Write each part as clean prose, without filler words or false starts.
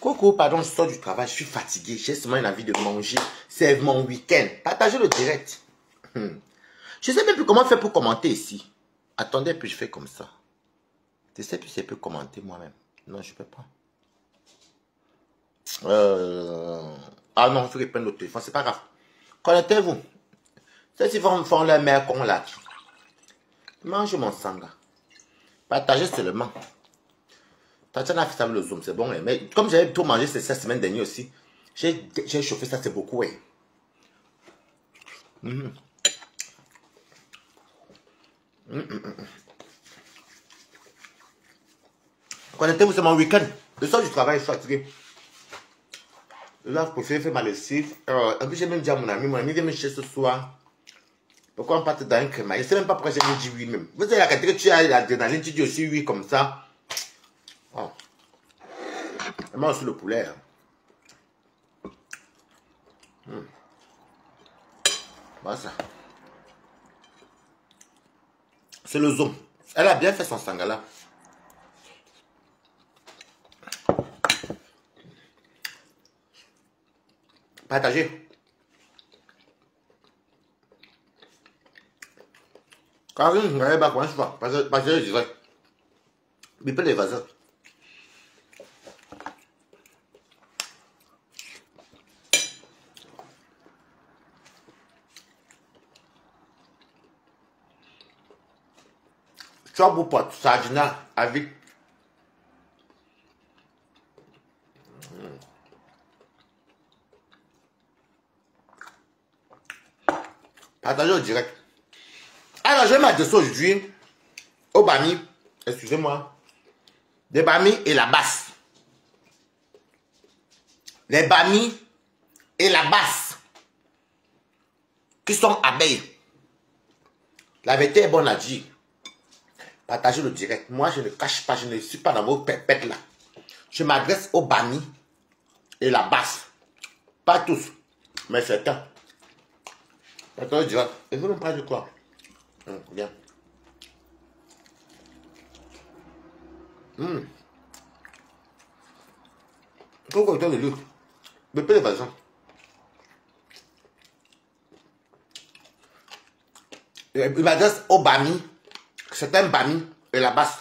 Coucou, pardon, je sors du travail, je suis fatigué, j'ai seulement une envie de manger. C'est mon week-end. Partagez le direct. Je ne sais même plus comment faire pour commenter ici. Attendez, puis je fais comme ça. Je sais plus si je peux commenter moi-même. Non, je ne peux pas. Ah non, il faut répondre au téléphone, c'est pas grave. Connectez-vous. Ceux qui vont me faire leur mère con là. Mange mon sanga. Partagez seulement. Tatiana a fait ça avec le zoom, c'est bon. Mais comme j'avais tout mangé cette semaine dernière aussi, j'ai chauffé ça, c'est beaucoup. Ouais. Connectez-vous, c'est mon week-end. Le soir du travail, je suis fatigué. Là, je préfère faire ma lessive. En plus, j'ai même dit à mon ami vient me chercher ce soir. Pourquoi on part dans un crémaillère? Je ne sais même pas pourquoi j'ai dit oui même. Vous avez la qualité que tu as l'adrénaline, tu dis aussi oui comme ça. Oh. Et moi aussi le poulet. Voilà ça. C'est le zoom. Elle a bien fait son sangala. Partagez. Karine, vous n'avez pas quoi, je vois. Partagez le direct. Bipez les vasins. Tu as beau pote, Sardina, avec. Partagez le direct. Alors, je vais m'adresser aujourd'hui au Bami. Excusez-moi. Les Bami et la basse. Les Bami et la basse. Qui sont abeilles. La vérité est bonne à dire. Partagez le direct. Moi, je ne cache pas, je ne suis pas dans vos pépettes là. Je m'adresse au Bami et la basse. Pas tous, mais certains. Partagez le direct. Et vous me parlez de quoi? Bien. Pourquoi autant de lutte? Mais pas les vasins. Il m'adresse au Bami. C'est un Bami et la basse.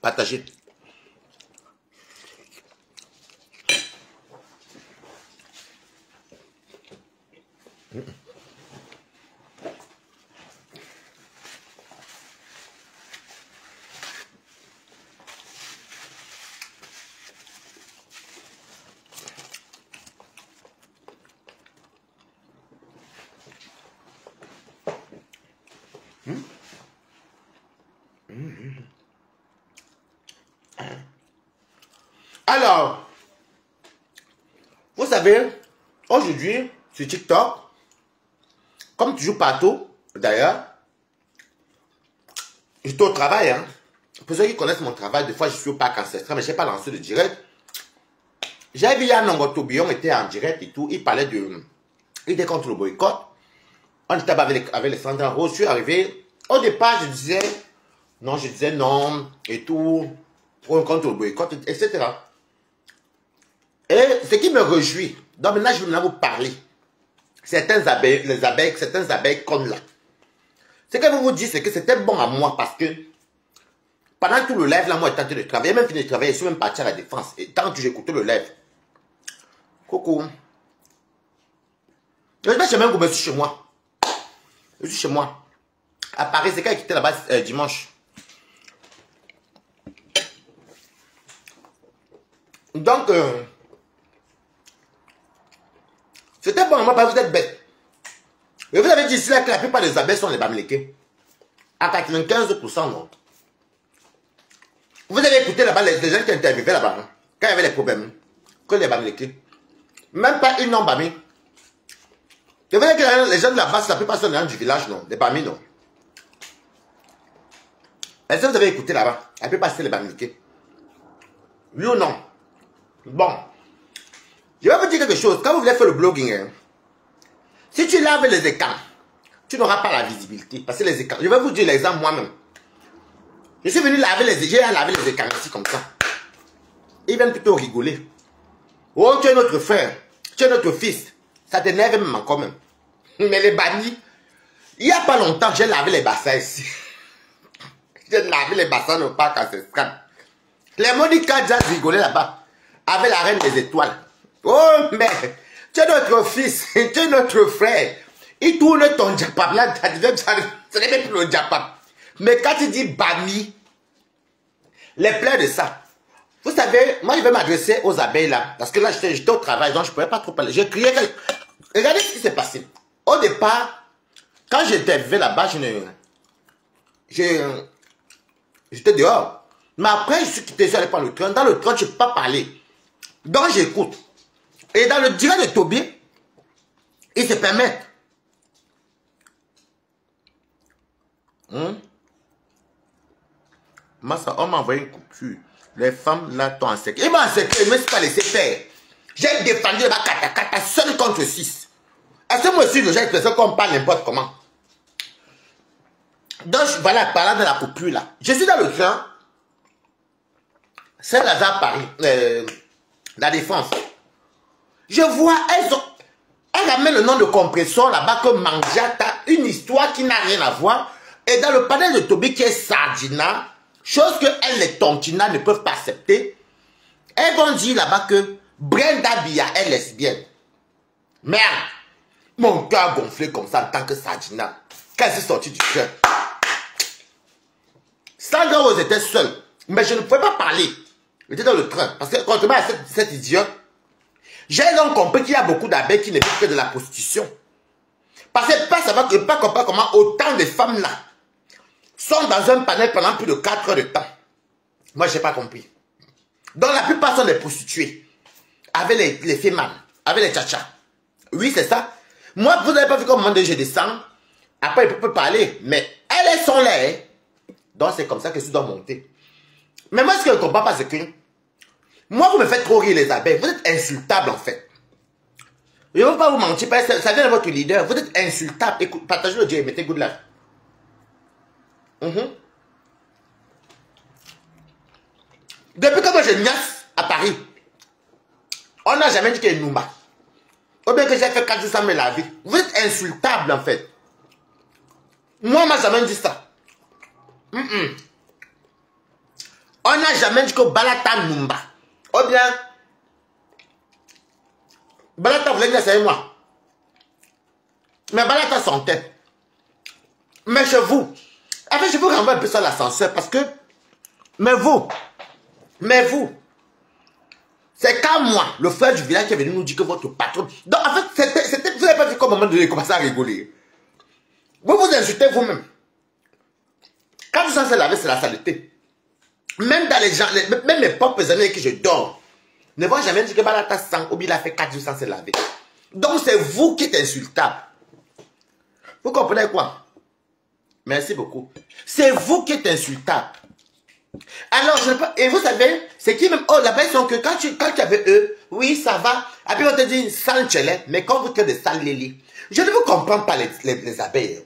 Partagez. Alors, vous savez, aujourd'hui, sur TikTok, comme toujours partout, d'ailleurs, j'étais au travail. Hein. Pour ceux qui connaissent mon travail, des fois je suis au parc ancestral, mais je n'ai pas lancé de direct. J'ai vu Yann Tourbillon était en direct et tout, il parlait de... Il était contre le boycott. On était avec les Sandra Rose, je suis arrivé. Au départ, je disais non et tout, contre le boycott, etc. Et ce qui me réjouit, donc maintenant je vais vous parler. Certaines abeilles comme là. Ce que vous vous dites, c'est que c'était bon à moi parce que pendant tout le live, là, moi, j'étais en train de travailler, même fini de travailler, je suis même parti à la défense. Et tant que j'écoutais le live, coucou. Je vais chez même je suis chez moi. Je suis chez moi. À Paris, c'est quand il quittait là-bas dimanche. Donc, c'était bon à moi parce que vous êtes bête. Et vous avez dit ici là que la plupart des abeilles sont les Bamileke. À 95%, non. Vous avez écouté là-bas les gens qui interviewé là-bas, hein, quand il y avait les problèmes, que les Bamileke. Même pas une non Bami. C'est vrai que les gens de la base, la plupart sont les gens du village, non. Les Bami, non. Est-ce que vous avez écouté là-bas? La plupart c'est les Bamileke. Oui ou non? Bon. Je vais vous dire quelque chose. Quand vous voulez faire le blogging, hein, si tu laves les écrans, tu n'auras pas la visibilité. Parce que les écrans, je vais vous dire l'exemple moi-même. Je suis venu laver les écrans ici comme ça. Ils viennent plutôt rigoler. Oh, tu es notre frère, tu es notre fils. Ça t'énerve même encore même. Mais les bannis, il n'y a pas longtemps, j'ai lavé les bassins ici. J'ai lavé les bassins au parc ancestral. Les Monica déjà rigolaient là-bas. Avec la reine des étoiles. Oh, mais tu es notre fils, tu es notre frère. Il tourne ton diapap là, ce n'est même plus le diapap. Mais quand tu dis Bami, les pleurs de ça. Vous savez, moi je vais m'adresser aux abeilles là. Parce que là j'étais au travail, donc je ne pouvais pas trop parler. J'ai crié. Regardez ce qui s'est passé. Au départ, quand j'étais arrivé là-bas, j'étais dehors. Mais après, je suis quitté, je suis allé prendre le train. Dans le train, je ne peux pas parler. Donc j'écoute. Et dans le direct de Toby, il se permet. Massa, on m'a envoyé une coupure. Les femmes là t'ont encerclé. Ils m'ont encerclé, ils ne me sont pas laissé faire. J'ai défendu la kata seul contre 6. Est-ce que moi aussi, j'ai l'impression qu'on parle n'importe comment? Donc voilà, parlant de la coupure là. Je suis dans le train. Saint-Lazare Paris. La Défense. Je vois, elles ramènent le nom de compresseur là-bas comme Mangiata, une histoire qui n'a rien à voir. Et dans le panel de Toby qui est Sardina, chose que elles, les Tontina, ne peuvent pas accepter, elles vont dire là-bas que Brenda Bia est lesbienne. Merde, mon cœur gonflé comme ça en tant que Sardina. Quand elle s'est sortie du cœur. Sandra Rose était seule, mais je ne pouvais pas parler. J'étais dans le train, parce que contrairement à cette idiote, j'ai donc compris qu'il y a beaucoup d'abeilles qui ne vivent que de la prostitution. Parce que je ne peux pas comprendre comment autant de femmes là sont dans un panel pendant plus de 4 heures de temps. Moi, je n'ai pas compris. Donc, la plupart sont des prostituées. Avec les femmes, avec les tchachas. Oui, c'est ça. Moi, vous n'avez pas vu comment je descends. Après, je peux parler. Mais elles sont là. Hein. Donc, c'est comme ça que je dois monter. Mais moi, ce que je ne comprends pas, c'est que moi, vous me faites trop rire, les abeilles. Vous êtes insultables, en fait. Je ne veux pas vous mentir, parce que ça vient de votre leader. Vous êtes insultable. Écoute, partagez le Dieu, mettez good life. Depuis que moi je niasse à Paris, on n'a jamais dit qu'il y a une Noumba. Ou bien que j'ai fait 4 jours sans me laver. Vous êtes insultable, en fait. Moi, on m'a jamais dit ça. On n'a jamais dit que Balata Noumba. Ou bien, Balata voulait dire c'est moi. Mais Balata son tête. Mais chez vous, en fait, je vous renvoie un peu sur l'ascenseur parce que, mais vous, c'est quand moi, le frère du village qui est venu nous dire que votre patron. Donc en fait, vous n'avez pas vu qu'au moment donné, il commençait à rigoler. Vous vous insultez vous-même. Quand vous sentez laver, c'est la saleté. Même dans les gens, même mes propres amis avec qui je dors, ne vont jamais dire que Balata sang ou bien il a fait 4 jours sans se laver. Donc c'est vous qui êtes insultable. Vous comprenez quoi? Merci beaucoup. C'est vous qui êtes insultable. Alors, je ne peux pas... Et vous savez, c'est qui même... Oh, là-bas, ils sont que quand tu avais eux, oui, ça va. Après, on te dit sale tchelé, mais quand vous êtes des sales lélés, je ne vous comprends pas les abeilles.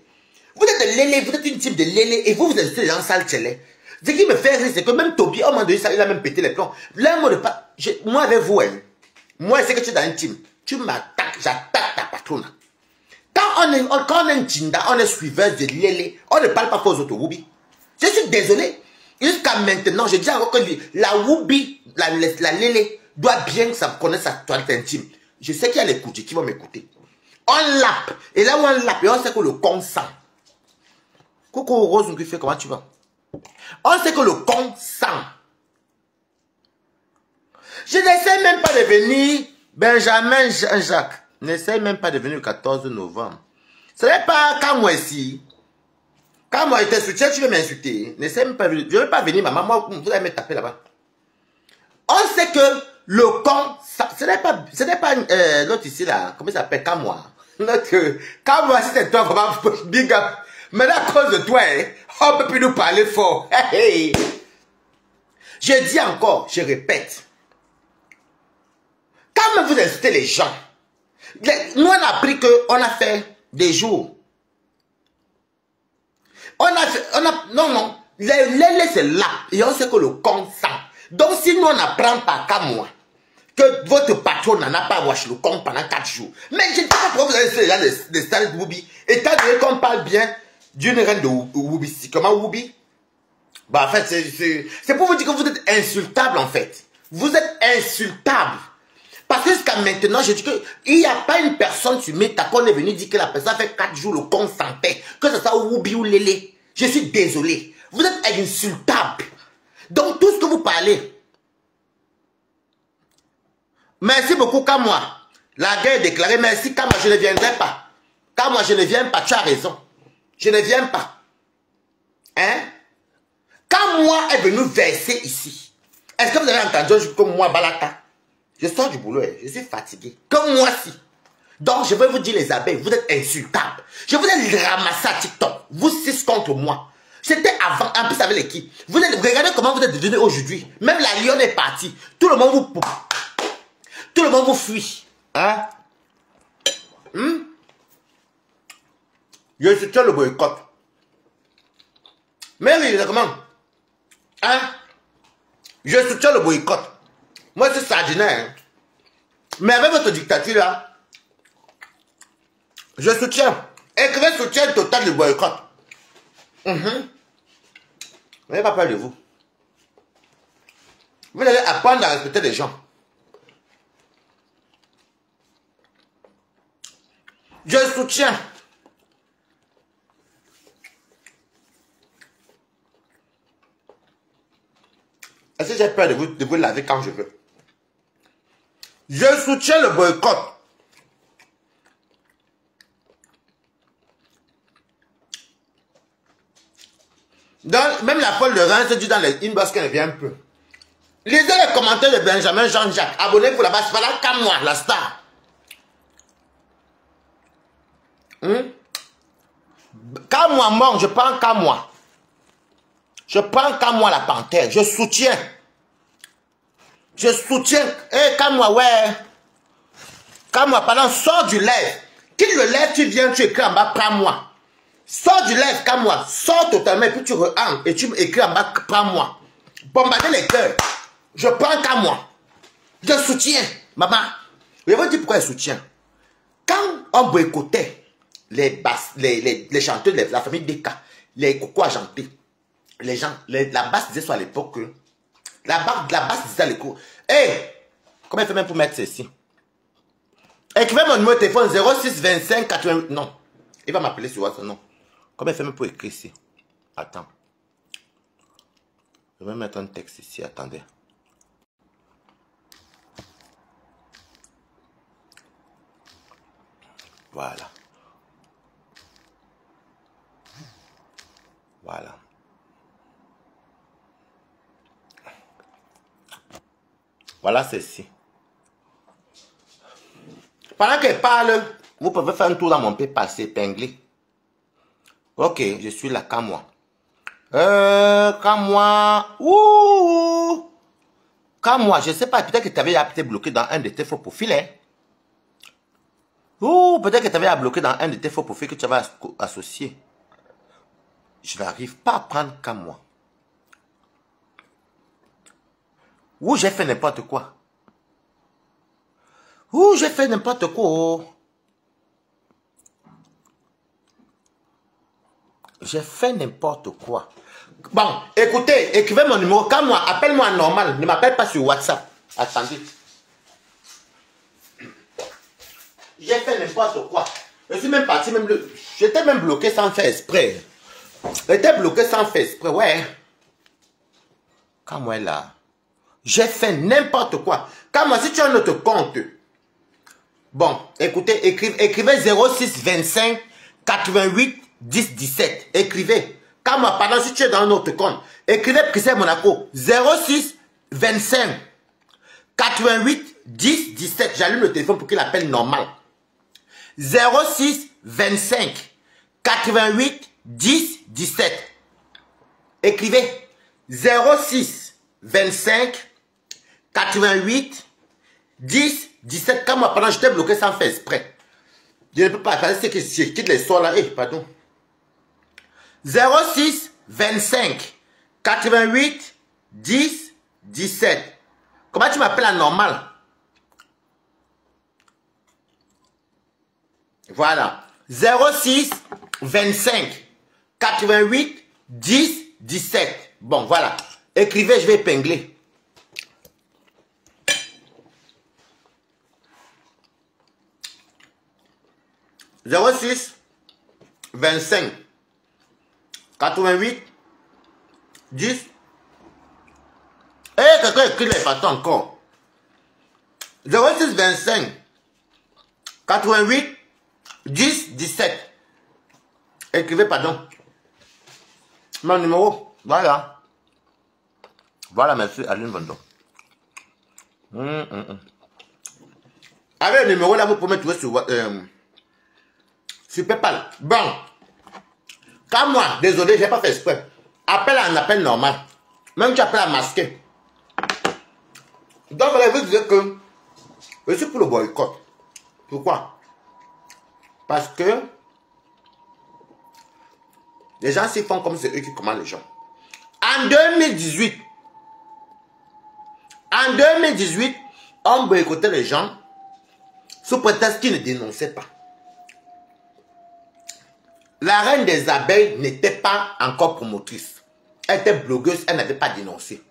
Vous êtes des lélés, vous êtes une type de lélé, et vous insultez les gens sales tchelé. Ce qui me fait rire, c'est que même Toby, au moment donné, il a même pété les plombs. Là, moi, avec vous, hein, moi, c'est que tu es dans un team. Tu m'attaques, j'attaque ta patronne. Quand on est un Tinda, on est suiveur de lélé, on ne parle pas aux autres Woubi. Je suis désolé. Jusqu'à maintenant, je dis encore que la Woubi, la lélé, doit bien connaître sa toilette intime. Je sais qu'il y a les coutis qui vont m'écouter. On lappe. Et là où on lappe, on sait que le con sent. Coucou Rose, comment tu vas? On sait que le con sent. Je n'essaie même pas de venir, Benjamin Jean-Jacques. N'essaie même pas de venir le 14 novembre. Ce n'est pas quand moi ici. Quand moi j'étais soutien, tu veux m'insulter. N'essaie même pas de venir. Je ne veux pas venir, maman. Moi, vous allez me taper là-bas. On sait que le con, ce n'est pas l'autre ici là. Comment il s'appelle? Quand moi. Quand moi, si c'est toi, comment big up. Mais à cause de toi, hein, on ne peut plus nous parler fort. Hey, hey. Je dis encore, je répète. Quand Quand vous insultez les gens, nous on a appris qu'on a fait des jours. Non, les c'est là, et on sait que le compte sent. Donc si nous on n'apprend pas qu'à moi, que votre patron n'en a pas watché le compte pendant 4 jours. Mais je ne sais pas pourquoi vous avez fait là des stars de Whoopi. Étant donné qu'on parle bien d'une reine de Whoopi. Comment Whoopi? Bah en fait, c'est pour vous dire que vous êtes insultable en fait. Vous êtes insultable. Parce que jusqu'à maintenant, je dis qu'il n'y a pas une personne sur Meta qu'on est venu dire que la personne fait 4 jours le compte sans paix. Que ce soit Whoopi ou Lélé. Je suis désolé. Vous êtes insultable. Donc tout ce que vous parlez. Merci beaucoup, Kamwa. La guerre est déclarée. Merci, Kamwa, je ne viendrai pas. Kamwa, je ne viens pas. Tu as raison. Je ne viens pas. Hein? Kamwa est venu verser ici. Est-ce que vous avez entendu comme moi, Balaka? Je sors du boulot, je suis fatigué. Comme moi, si. Donc, je vais vous dire, les abeilles, vous êtes insultables. Je vous ai ramassé à TikTok. Vous 6 contre moi. C'était avant, en plus avec l'équipe. Regardez comment vous êtes devenus aujourd'hui. Même la lionne est partie. Tout le monde vous... Tout le monde vous fuit. Hein? Je soutiens le boycott. Mais oui, comment? Hein? Je soutiens le boycott. Moi, c'est sardinaire. Hein? Mais avec votre dictature là, je soutiens. Écrivez soutien total du boycott. N'ayez pas peur de vous. Vous allez apprendre à respecter les gens. Je soutiens. Est-ce que j'ai peur de vous laver quand je veux? Je soutiens le boycott. Donc, même la folle de Reims se dit dans les inbox qu'elle vient un peu. Lisez les commentaires de Benjamin Jean-Jacques. Abonnez-vous là-bas, c'est pas là qu'à moi, la star. Qu'à moi, mort, je prends qu'à moi. Je prends qu'à moi la panthère. Je soutiens. Je soutiens. Eh, qu'à moi, ouais. Qu'à moi, pardon, sors du lèvre. Quitte le lèvre, tu viens, tu écris en bas, prends-moi. Sors du lèvre, qu'à moi. Sors totalement, et puis tu re-hangs, et tu écris en bas, prends-moi. Bombardez les cœurs. Je prends qu'à moi. Je soutiens. Maman, je vais vous dire pourquoi je soutiens. Quand on boycottait les chanteurs de la famille Deka, les cocos argentés, les gens, la basse disait soit à l'époque que la basse disait à l'époque, hey, comment elle fait même pour mettre ceci? Écrivez mon numéro de téléphone 06 25 88. Non, il va m'appeler sur WhatsApp. Non. Comment elle fait même pour écrire ici? Attends. Je vais mettre un texte ici. Attendez. Voilà. Voilà. Voilà ceci. Pendant qu'elle parle, vous pouvez faire un tour dans mon PayPal, c'est épinglé. Ok, je suis là, qu'à moi. Qu'à moi. Ouh. Qu'à moi, je ne sais pas, peut-être que tu avais été bloqué dans un de tes faux profils. Hein? Ouh, peut-être que tu avais bloqué dans un de tes faux profils que tu avais associé. Je n'arrive pas à prendre qu'à moi. Ouh, j'ai fait n'importe quoi. Ouh, j'ai fait n'importe quoi. J'ai fait n'importe quoi. Bon, écoutez, écrivez mon numéro. Quand moi, appelle-moi normal. Ne m'appelle pas sur WhatsApp. Attendez. J'ai fait n'importe quoi. Je suis même parti, j'étais même bloqué sans faire exprès. J'étais bloqué sans faire exprès, ouais. Quand moi là, j'ai fait n'importe quoi. Quand moi, si tu as un autre compte, bon, écoutez, écrivez 06 25 88 10 17. Écrivez. Quand moi, pardon, si tu es dans un autre compte, écrivez Priscille Monaco 06 25 88 10 17. J'allume le téléphone pour qu'il appelle normal. 06 25 88 10 17. Écrivez 06 25 88 10 17, quand moi, pendant que j'étais bloqué sans faire exprès. Je ne peux pas faire, c'est que je quitte les sols là. Pardon. 06 25 88 10 17. Comment tu m'appelles à normal? Voilà. 06 25 88 10 17. Bon, voilà. Écrivez, je vais épingler. « 06 25 88 10. » Eh, quelqu'un écrit les photos encore. 06 25 88 10 17. Écrivez, pardon. Mon numéro, voilà. Voilà, merci, Aline Vendon. Avec le numéro là, vous pouvez me trouver sur PayPal. Bon. Quand moi, désolé, j'ai pas fait exprès. Appel à un appel normal. Même tu appelles à masquer. Donc, vous dire que je suis pour le boycott. Pourquoi? Parce que les gens s'y font comme c'est eux qui commandent les gens. En 2018, on boycottait les gens sous prétexte qu'ils ne dénonçaient pas. La reine des abeilles n'était pas encore promotrice. Elle était blogueuse, elle n'avait pas dénoncé.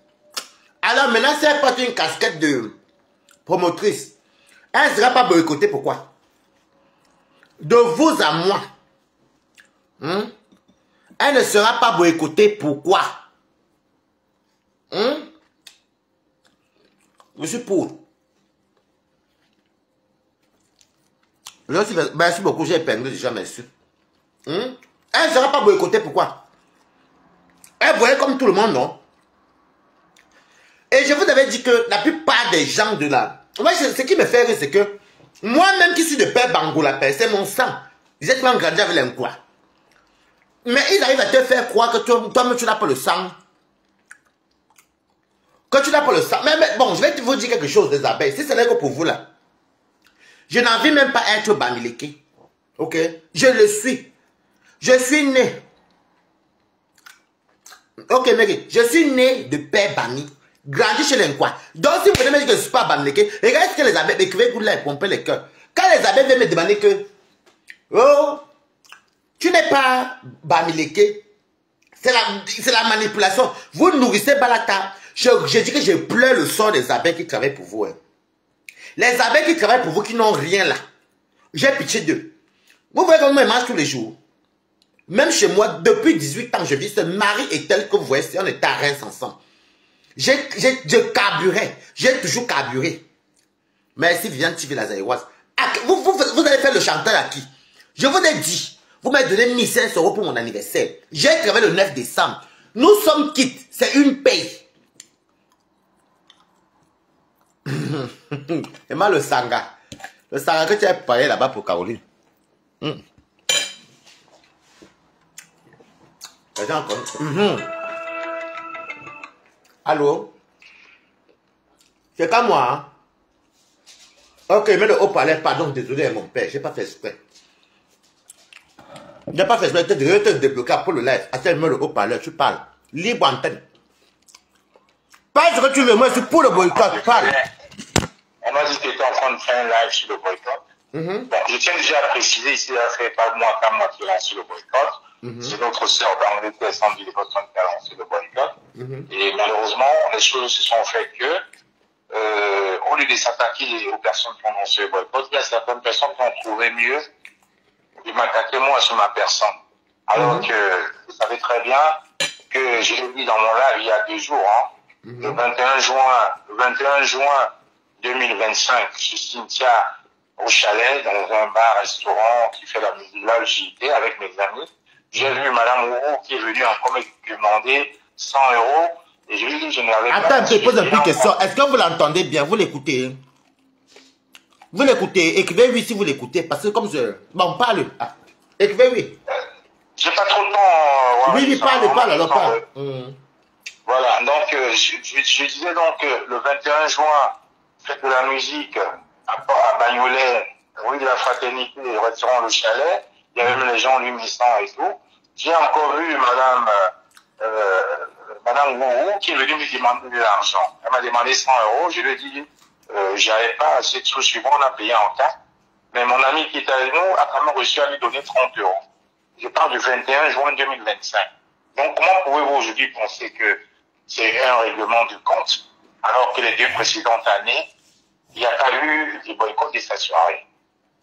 Alors maintenant, si elle porte une casquette de promotrice, elle ne sera pas boycottée. Pourquoi? De vous à moi. Elle ne sera pas boycottée. Pourquoi? Je suis pour. Merci beaucoup, j'ai épinglé déjà, merci. Elle ne sera pas boycottée. Pourquoi? Elle voyait comme tout le monde, non? Et je vous avais dit que la plupart des gens de là... Moi, ce qui me fait rire, c'est que moi-même qui suis de père Bangola, c'est mon sang. J'ai tellement grandi avec les quoi. Mais ils arrivent à te faire croire que toi-même tu n'as pas le sang. Que tu n'as pas le sang. Mais bon, je vais vous dire quelque chose des abeilles. Si ce n'est que pour vous là. Je n'en vis même pas être Bamileke. Ok? Je le suis. Je suis né. Ok, mec. Je suis né de père Bami. Grandi chez les quoi. Donc si vous venez me dire que je ne suis pas Bamileke, regardez ce que les abeilles écrivez vous là et pompez les cœurs. Quand les abeilles viennent me demander que oh, tu n'es pas Bamileke, c'est la manipulation. Vous nourrissez Balata. Je dis que je pleure le sort des abeilles qui travaillent pour vous. Hein. Les abeilles qui travaillent pour vous qui n'ont rien là. J'ai pitié d'eux. Vous voyez comment ils mangent tous les jours. Même chez moi, depuis 18 ans, je vis. Ce mari est tel que vous voyez, on est à Reims ensemble. Je carburais. J'ai toujours carburé. Merci Viviane TV Lazaïroise. Vous allez faire le chanteur à qui? Je vous ai dit. Vous m'avez donné 1500 € pour mon anniversaire. J'ai travaillé le 9 décembre. Nous sommes quittes. C'est une paye. Et moi, le sanga. Le sanga que tu as payé là-bas pour Caroline. Allô? C'est pas moi. Hein? Ok, mais le haut-parleur, pardon, désolé, mon père, j'ai pas fait exprès. J'ai pas fait exprès, je te débloquer pour le live. Attends, mets le haut-parleur, tu parles. Libre antenne. Pas ce que tu veux, moi, je suis pour le boycott, parle. On m'a dit que tu étais en train de faire un live sur le boycott. Bon, je tiens déjà à préciser, ici, ça fait pas moi qu'à moi qui lance le boycott. C'est notre sœur d'Angleterre, Sandy Lecoton, qui a lancé le boycott. Et malheureusement, les choses se sont faites que, au lieu de s'attaquer aux personnes qui ont lancé le boycott, il y a certaines personnes qui ont trouvé mieux de m'attaquer moi sur ma personne. Alors que vous savez très bien que je l'ai dit dans mon live il y a 2 jours, hein, le 21 juin 2025, chez Cynthia, au chalet, dans un bar-restaurant qui fait la musique là, le JT, avec mes amis. J'ai vu Madame Ouro qui est venue encore me demander 100 €. Et je lui ai dit que je n'avais pas... Attends, je te pose une petite question. Est-ce que vous l'entendez bien? Vous l'écoutez? Vous l'écoutez? Écrivez oui si vous l'écoutez. Parce que comme je... Bon, parle. Ah. Écrivez oui. J'ai pas trop de temps. Oui, parle, alors parle. Voilà, donc je disais donc que le 21 juin, fête de la musique, à Bagnolet, rue de la Fraternité, restaurant Le Chalet, il y avait même les gens Lumissant et tout. J'ai encore vu Madame Gourou qui est venue me demander de l'argent. Elle m'a demandé 100 euros. Je lui ai dit, j'avais pas assez de sous suivants, on a payé en cas. Mais mon ami qui est avec nous a quand même réussi à lui donner 30 euros. Je parle du 21 juin 2025. Donc, comment pouvez-vous aujourd'hui penser que c'est un règlement du compte, alors que les 2 précédentes années, il n'y a pas eu des boycotts de sa soirée.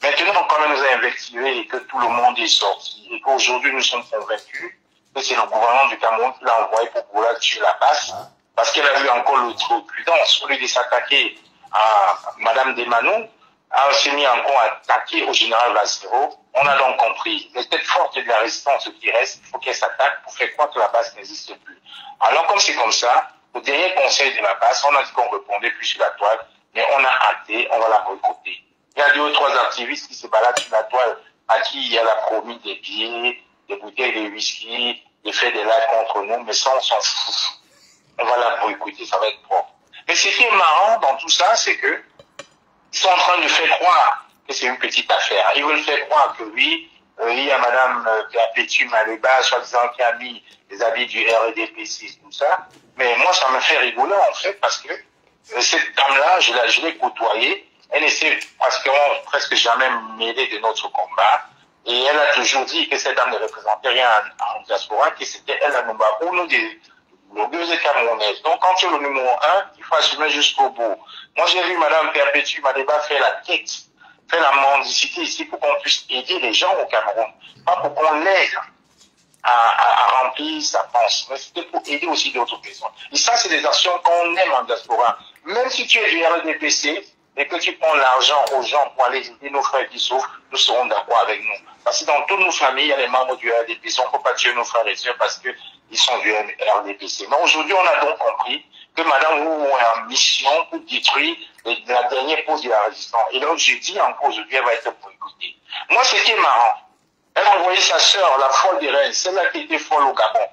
Maintenant, quand même nous a investigué et que tout le monde est sorti, et qu'aujourd'hui nous sommes convaincus que c'est le gouvernement du Cameroun qui l'a envoyé pour pouvoir tuer la base, parce qu'elle a eu encore l'autre prudence, au lieu de s'attaquer à Madame Desmanou, a s'est mis encore à attaquer au général Vazero. On a donc compris, les têtes fortes de la résistance qui reste, il faut qu'elles s'attaquent pour faire croire que la base n'existe plus. Alors comme c'est comme ça, au dernier conseil de la base, on a dit qu'on répondait plus sur la toile, mais on a hâté, on va la boycotter. Il y a 2 ou 3 activistes qui se baladent sur la toile à qui elle a promis des billets, des bouteilles de whisky, des faits des lives contre nous, mais ça on s'en fout. On va la boycotter, ça va être propre. Mais ce qui est marrant dans tout ça, c'est que ils sont en train de faire croire que c'est une petite affaire. Ils veulent faire croire que oui, il y a Madame Perpétue Maléba, soi-disant, qui a mis les habits du RDPC, tout ça. Mais moi, ça me fait rigoler, en fait, parce que cette dame-là, je l'ai côtoyée. Elle ne s'est presque jamais mêlée de notre combat. Et elle a toujours dit que cette dame ne représentait rien en diaspora, que c'était elle la numéro 1 des blogueuses camerounaises. Donc, quand tu es le numéro 1, il faut assumer jusqu'au bout. Moi, j'ai vu Madame Perpétue Madéba faire la quête, faire la mendicité ici pour qu'on puisse aider les gens au Cameroun. Pas pour qu'on l'aide à remplir sa panse, mais c'était pour aider aussi d'autres personnes. Et ça, c'est des actions qu'on aime en diaspora. Même si tu es du RDPC et que tu prends l'argent aux gens pour aller aider nos frères qui souffrent, nous serons d'accord avec nous. Parce que dans toutes nos familles, il y a les membres du RDPC. On ne peut pas tuer nos frères et sœurs parce qu'ils sont du RDPC. Mais aujourd'hui, on a donc compris que Madame Wu est en mission pour détruire la dernière pause de la résistance. Et donc, je dis encore aujourd'hui, elle va être boycottée. Moi, ce qui est marrant, elle a envoyé sa sœur, la folle de Reims, celle-là qui était folle au Gabon.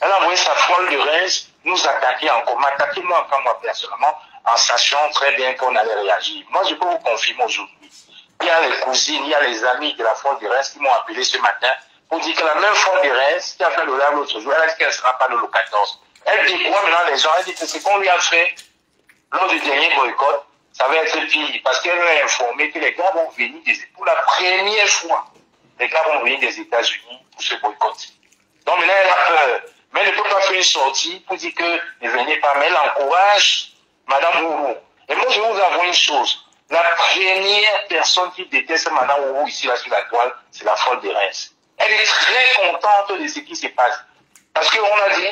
Elle a envoyé sa folle de Reims nous attaquer encore, m'attaquer moi personnellement, en sachant très bien qu'on allait réagir. Moi, je peux vous confirmer aujourd'hui. Il y a les cousines, il y a les amis de la folle de Reims qui m'ont appelé ce matin pour dire que la même folle de Reims qui a fait le live l'autre jour, elle a dit qu'elle ne sera pas le 14. Elle dit quoi maintenant les gens? Elle dit que ce qu'on lui a fait lors du dernier boycott, ça va être pire. Parce qu'elle a informé que les gars vont venir pour la première fois. Les gars vont venir des États-Unis pour ce boycott. Donc maintenant, elle a peur. Mais elle ne peut pas faire une sortie pour dire que ne venez pas. Mais elle encourage Madame Ourou. Et moi, je vais vous avouer une chose. La première personne qui déteste Madame Ourou ici, là, sur la toile, c'est la folle de Reims. Elle est très contente de ce qui se passe. Parce qu'on a dit,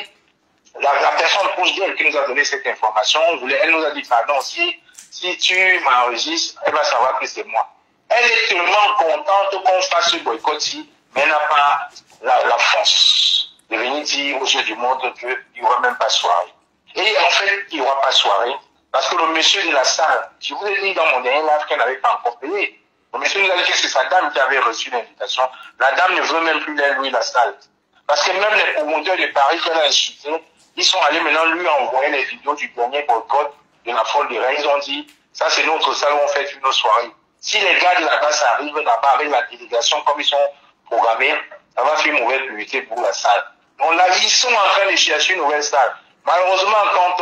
la personne proche d'elle qui nous a donné cette information, elle nous a dit, pardon, si tu m'enregistres, elle va savoir que c'est moi. Elle est tellement contente qu'on fasse ce boycott-ci, mais elle n'a pas la force de venir dire aux yeux du monde qu'il n'y aura même pas soirée. Et en fait, il n'y aura pas soirée, parce que le monsieur de la salle, je vous ai dit dans mon dernier live qu'elle n'avait pas encore payé. Le monsieur nous a dit que c'est sa dame qui avait reçu l'invitation. La dame ne veut même plus louer la salle. Parce que même les promoteurs de Paris qu'elle a insultés, ils sont allés maintenant lui envoyer les vidéos du dernier boycott de la folle de Rennes. Ils ont dit, ça c'est notre salle où on fait une soirée. Si les gars de la base arrivent là-bas avec la délégation comme ils sont programmés, ça va faire une mauvaise publicité pour la salle. Donc là, ils sont en train de chercher une nouvelle salle. Malheureusement, quand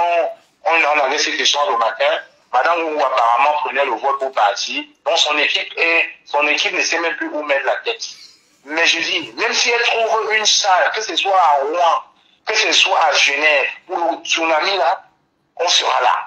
on avait cette échange le matin, Madame Wu apparemment prenait le vol pour partir. Donc son équipe ne sait même plus où mettre la tête. Mais je dis, même si elle trouve une salle, que ce soit à Rouen, que ce soit à Genève, ou le tsunami là, on sera là.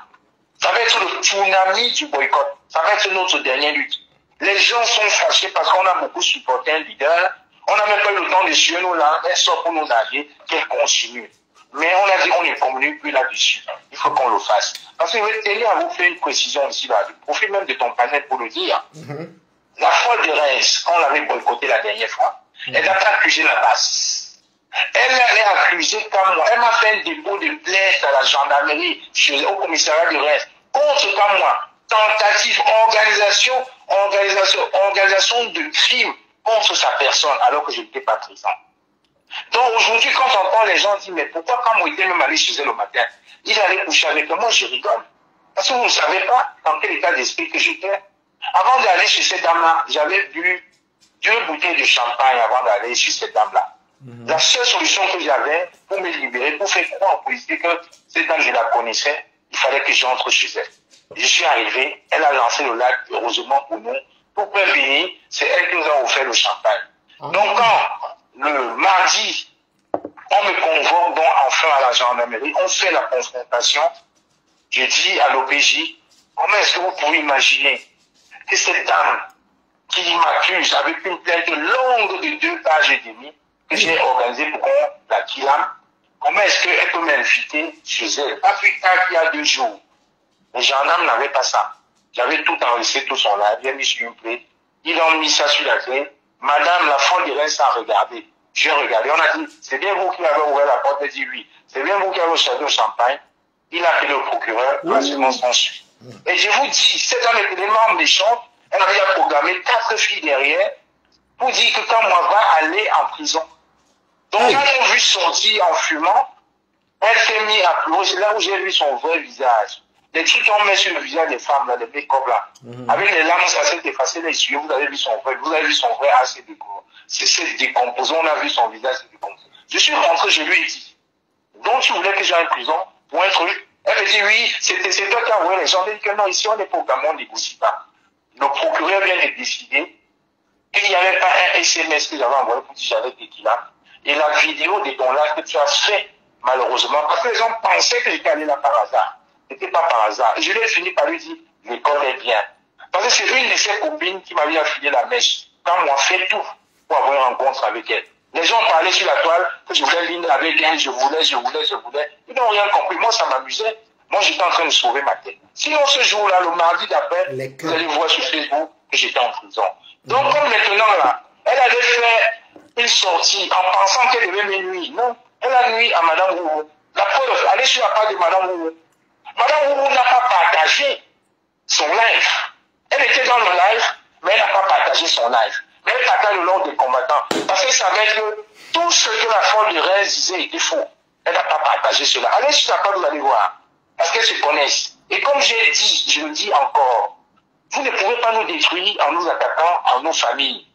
Ça va être le tsunami du boycott. Ça va être notre dernière lutte. Les gens sont fâchés parce qu'on a beaucoup supporté un leader. On n'a même pas eu le temps de suivre nous là. Elle sort pour nous nager, qu'elle continue. Mais on a dit on ne communique plus là-dessus. Il faut qu'on le fasse. Parce que je vais tenir à vous faire une précision ici là. Je profite même de ton panel pour le dire. La folle de Reims, quand on l'avait boycotté la dernière fois, elle n'a pas accusé la base. Elle l'a accusé comme moi. Elle m'a fait un dépôt de plainte à la gendarmerie, au commissariat de Reims, contre comme moi. Tentative, organisation de crime contre sa personne, alors que je n'étais pas présent. Donc aujourd'hui, quand on entend les gens dire, mais pourquoi quand moi j'étais même allé chez elle le matin, il allait coucher avec moi, je rigole. Parce que vous ne savez pas dans quel état d'esprit que j'étais. Avant d'aller chez cette dame-là, j'avais bu 2 bouteilles de champagne avant d'aller chez cette dame-là. La seule solution que j'avais pour me libérer, pour faire croire aux policiers que cette dame, je la connaissais, il fallait que j'entre chez elle. Je suis arrivé, elle a lancé le lac, heureusement pour nous. Pour pain béni, c'est elle qui nous a offert le champagne. Donc quand le mardi, on me convoque donc enfin à la gendarmerie, on fait la confrontation, je dis à l'OPJ, comment est-ce que vous pouvez imaginer que cette dame qui m'accuse avec une plainte longue de 2 pages et demie, que j'ai organisée pour qu'on la kilame, comment est-ce qu'elle peut m'inviter chez elle? Pas plus tard qu'il y a 2 jours. Les gendarmes n'avaient pas ça. J'avais tout enregistré, tout son live, bien mis sur une clé. Ils ont mis ça sur la clé. Madame, la folle de Reims a regardé. J'ai regardé. On a dit, c'est bien vous qui avez ouvert la porte. Elle dit oui. C'est bien vous qui avez servi au champagne. Il a appelé le procureur, facilement sans suite. Et je vous dis, cette dame était tellement méchante, elle avait déjà programmé 4 filles derrière pour dire que quand moi va aller en prison. Donc, quand on vu sortir en fumant, elle s'est mise à pleurer. C'est là où j'ai vu son vrai visage. Les trucs qu'on met sur le visage des femmes, là, les make-up là. Avec les larmes, ça s'est effacé les yeux. Vous avez vu son vrai assez décomposé. C'est décomposé. On a vu son visage se décomposer. Je suis rentré, je lui ai dit, donc tu voulais que j'aille en prison pour un truc? Elle me dit oui, c'est toi qui as envoyé les gens. Elle dit que non, ici on n'est pas au Cameroun, on négocie pas. Le procureur vient de décider qu'il n'y avait pas un SMS que j'avais envoyé pour dire j'avais des kilomètres. Et la vidéo de ton live que tu as fait, malheureusement, parce que les gens pensaient que j'étais allé là par hasard. C'était pas par hasard. Et je lui ai fini par lui dire, l'école est bien. Parce que c'est une de ses copines qui m'avait affilé la mèche. Quand on a fait tout pour avoir une rencontre avec elle. Les gens parlaient sur la toile que je voulais l'île avec elle, je voulais. Ils n'ont rien compris. Moi, ça m'amusait. Moi, j'étais en train de sauver ma tête. Sinon, ce jour-là, le mardi d'après, vous allez voir sur Facebook que j'étais en prison. Donc, comme maintenant, là, elle avait fait une sortie en pensant qu'elle devait me nuire. Non, elle a nuit à Madame Roux. La preuve, allez sur la page de Madame Roux. Madame Roux n'a pas partagé son live. Elle était dans le live, mais elle n'a pas partagé son live. Mais elle partage le long des combattants. Parce qu'elle savait que tout ce que la folle de Reims disait était faux. Elle n'a pas partagé cela. Allez sur la page, vous allez voir. Parce qu'elles se connaissent. Et comme j'ai dit, je le dis encore, vous ne pouvez pas nous détruire en nous attaquant en nos familles.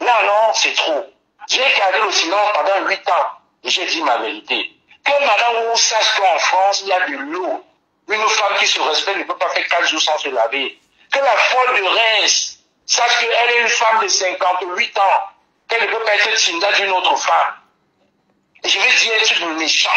Là, non, c'est trop. J'ai gardé le silence pendant 8 ans. Et j'ai dit ma vérité. Que Madame Roux sache qu'en France, il y a de l'eau. Une femme qui se respecte ne peut pas faire 4 jours sans se laver. Que la folle de Reims sache qu'elle est une femme de 58 ans. Qu'elle ne peut pas être Tinda d'une autre femme. Et je vais dire un truc méchant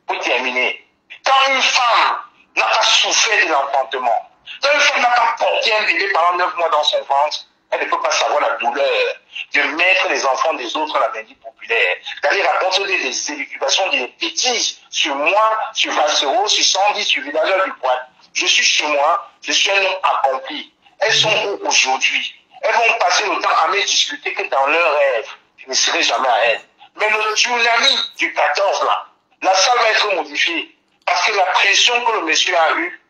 pour terminer. Quand une femme n'a pas souffert de l'enfantement, quand une femme n'a pas porté un bébé pendant 9 mois dans son ventre, elle ne peut pas savoir la douleur de mettre les enfants des autres à la maladie populaire, d'aller raconter des élucubrations, des bêtises sur moi, sur Vassero, sur Sandy, sur Villageur du Point. Je suis chez moi, je suis un homme accompli. Elles sont où aujourd'hui? Elles vont passer le temps à me discuter que dans leur rêve, je ne serai jamais à elles. Mais le tsunami du 14 là, la salle va être modifiée. Parce que la pression que le monsieur a eue,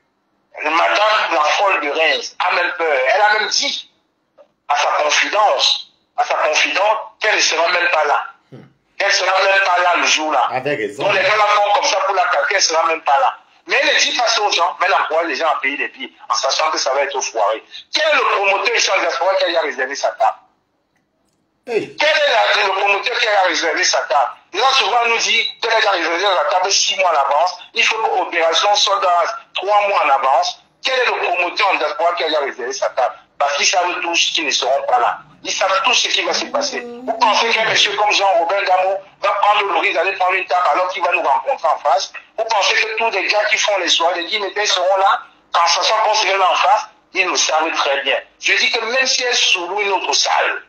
madame la folle de Reims a même peur. Elle a même dit à sa confidente, qu'elle ne sera même pas là. Qu'elle ne sera même pas là le jour-là. Avec raison. Donc les gens la font comme ça pour la calquer, elle ne sera même pas là. Mais elle ne dit pas ça aux gens, mais elle encourage les gens à payer les billets en sachant que ça va être foiré. Quel est le promoteur ici en diaspora qui a réservé sa table? Hey. Quel est le promoteur qui a réservé sa table? Les gens souvent nous disent qu'elle a réservé la table 6 mois en avance. Il faut que l'opération soit dans 3 mois en avance. Quel est le promoteur en diaspora qui a réservé sa table? Parce qu'ils savent tous qu'ils ne seront pas là. Ils savent tous ce qui va se passer. Vous pensez qu'un monsieur comme Jean-Robert Gameau va prendre le risque d'aller prendre une table alors qu'il va nous rencontrer en face? Vous pensez que tous les gars qui font les soins, les guillemets seront là, quand ça sent qu'on serait là en face? Ils nous savent très bien. Je dis que même si elle sous une autre salle,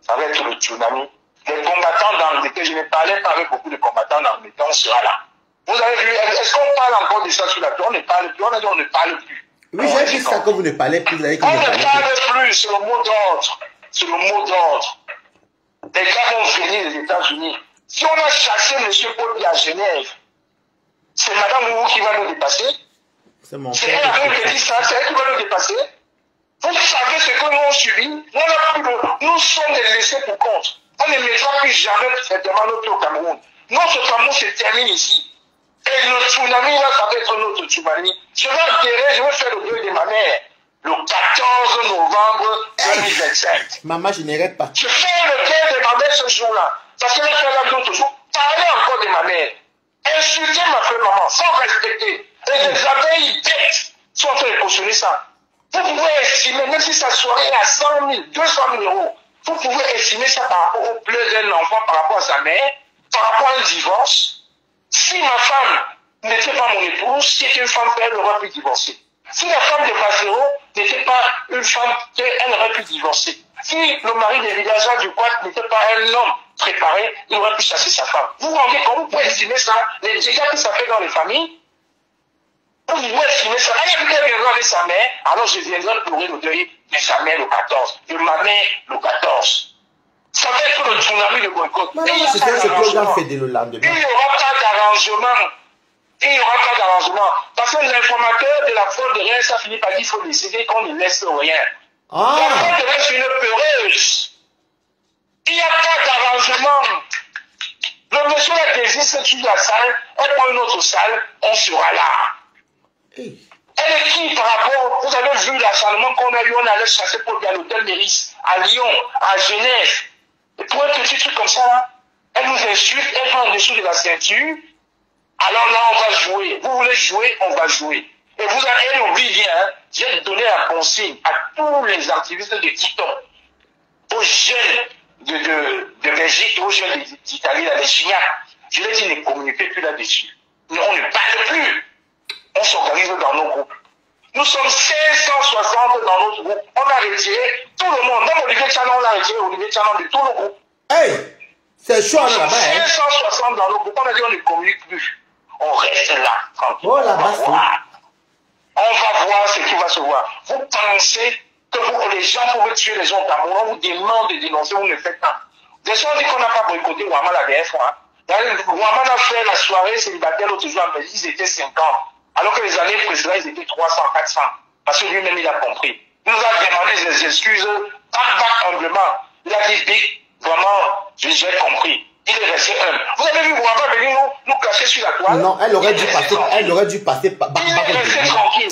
ça va être le tsunami. Les combattants dans lesquels je ne parlais pas avec beaucoup de combattants dans les temps, on sera là. Vous avez vu, est-ce qu'on parle encore de ça sur la tour? On ne parle plus, on a dit on ne parle plus. Oui, j'ai dit ça que vous ne parlez plus. On ne parle plus, c'est le mot d'ordre. C'est le mot d'ordre. Les gars vont venir des États-Unis. Si on a chassé M. Paul à Genève, c'est Mme Roux qui va nous dépasser. C'est elle qui dit ça, c'est elle qui va nous dépasser. Vous savez ce que nous avons subi. Nous sommes des laissés pour compte. On ne mettra plus jamais certainement notre au Cameroun. Notre Cameroun se termine ici. Et le tsunami, là, ça va être notre tsunami. Je vais enterrer, je vais faire le deuil de ma mère. Le 14 novembre 2025. Maman, je n'irai pas. Je fais le deuil de ma mère ce jour-là. Parce que là, je vais d'autres jours. Parler encore de ma mère. Insulter ma frère maman sans respecter. Et les abeilles bêtes sont en train de cautionner ça. Vous pouvez estimer, même si sa soirée est à 100 000, 200 000 euros, vous pouvez estimer ça par rapport au pleur d'un enfant, par rapport à sa mère, par rapport à un divorce. Si ma femme n'était pas mon épouse, si c'était une femme, elle aurait pu divorcer. Si la femme de Bassero n'était pas une femme, elle aurait pu divorcer. Si le mari des villageois du Quat n'était pas un homme préparé, il aurait pu chasser sa femme. Vous vous rendez compte, vous pouvez estimer ça, les dégâts que ça fait dans les familles. Vous pouvez estimer ça. Elle viendra avec sa mère, alors je viendrai pleurer le deuil de sa mère le 14, de ma mère le 14. Ça va être le tsunami de boycott. C'est ce programme fait dès le lendemain. Il n'y aura pas d'arrangement. Il n'y aura pas d'arrangement. Parce que l'informateur de la faute de rien, ça finit par dire qu'il faut décider qu'on ne laisse rien. Ah. La faute de rien, c'est une peureuse. Il n'y a pas d'arrangement. Le monsieur la désiste sur la salle, elle prend une autre salle, on sera là. Hey. Elle est qui par rapport, vous avez vu l'acharnement qu'on a eu, on allait chasser pour aller à l'hôtel Méris, à Lyon, à Genève. Et pour un petit truc comme ça, là, elle nous insulte, elle va en dessous de la ceinture. Alors là, on va jouer. Vous voulez jouer, on va jouer. Et vous elle oublie bien, hein, j'ai donné la consigne à tous les activistes de TikTok, aux jeunes de Belgique, aux jeunes d'Italie, les Chignacs. Je leur ai dit, ne communiquez plus là-dessus. On ne parle plus. On s'organise dans nos groupes. Nous sommes 560 dans notre groupe. On a retiré tout le monde. Même Olivier Tchanon, on l'a retiré, Olivier Tchanon de tout le groupe. Hey, c'est chaud là-bas. 560 dans nos groupes. On a dit on ne communique plus. On reste là, tranquille. Oh là-bas, on va voir ce qui va se voir. Vous pensez que les gens peuvent tuer les gens au Cameroun, on vous demande de dénoncer, vous ne le faites pas. Des gens disent qu'on n'a pas boycotté Ouama la dernière fois. Ouama a fait la soirée célibataire l'autre jour en Belgique, ils étaient 50. Alors que les années précédentes, ils étaient 300, 400. Parce que lui-même, il a compris. Il nous a demandé des excuses, pas humblement. Il a dit, Big, vraiment, j'ai compris. Il est resté humble. Vous avez vu Ouama venir nous cacher sur la toile? Non, elle aurait dû passer par il est resté tranquille.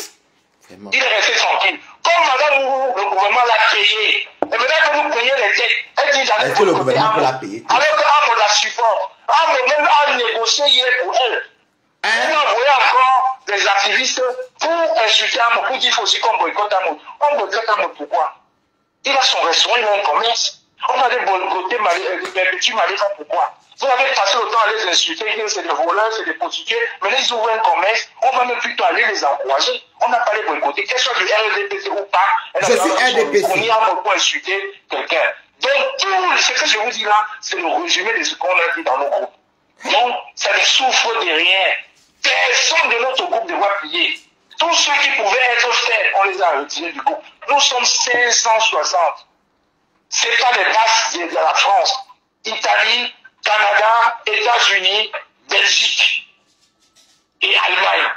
Vraiment. Il est resté tranquille. Comme madame le gouvernement l'a payé. Et maintenant que vous payez les têtes, elle dit j'allais. Est-ce que le gouvernement peut la payer? Alors que Amo la supporte. Amo même a négocié hier pour elle. Elle a envoyé encore des activistes pour insulter Amo, pour dire qu'il faut aussi qu'on boycotte Amo. On boycotte Amo pourquoi? Il a son restaurant, il a un commerce. On a des boycottés Perpétue Maléfa, pourquoi? Vous avez passé le temps à les insulter, c'est des voleurs, c'est des prostituées, mais ils ouvrent un commerce, on va même plutôt aller les encourager. On n'a pas les boycottés, qu'elles soient du RDPC ou pas. Je suis RDPC. On y a pour insulter quelqu'un. Donc, tout ce que je vous dis là, c'est le résumé de ce qu'on a dit dans nos groupes. Donc, ça ne souffre de rien. Personne de notre groupe ne doit plier. Tous ceux qui pouvaient être faits, on les a retirés du groupe. Nous sommes 560. C'est pas les bases de la France. Italie, Canada, États-Unis, Belgique et Allemagne.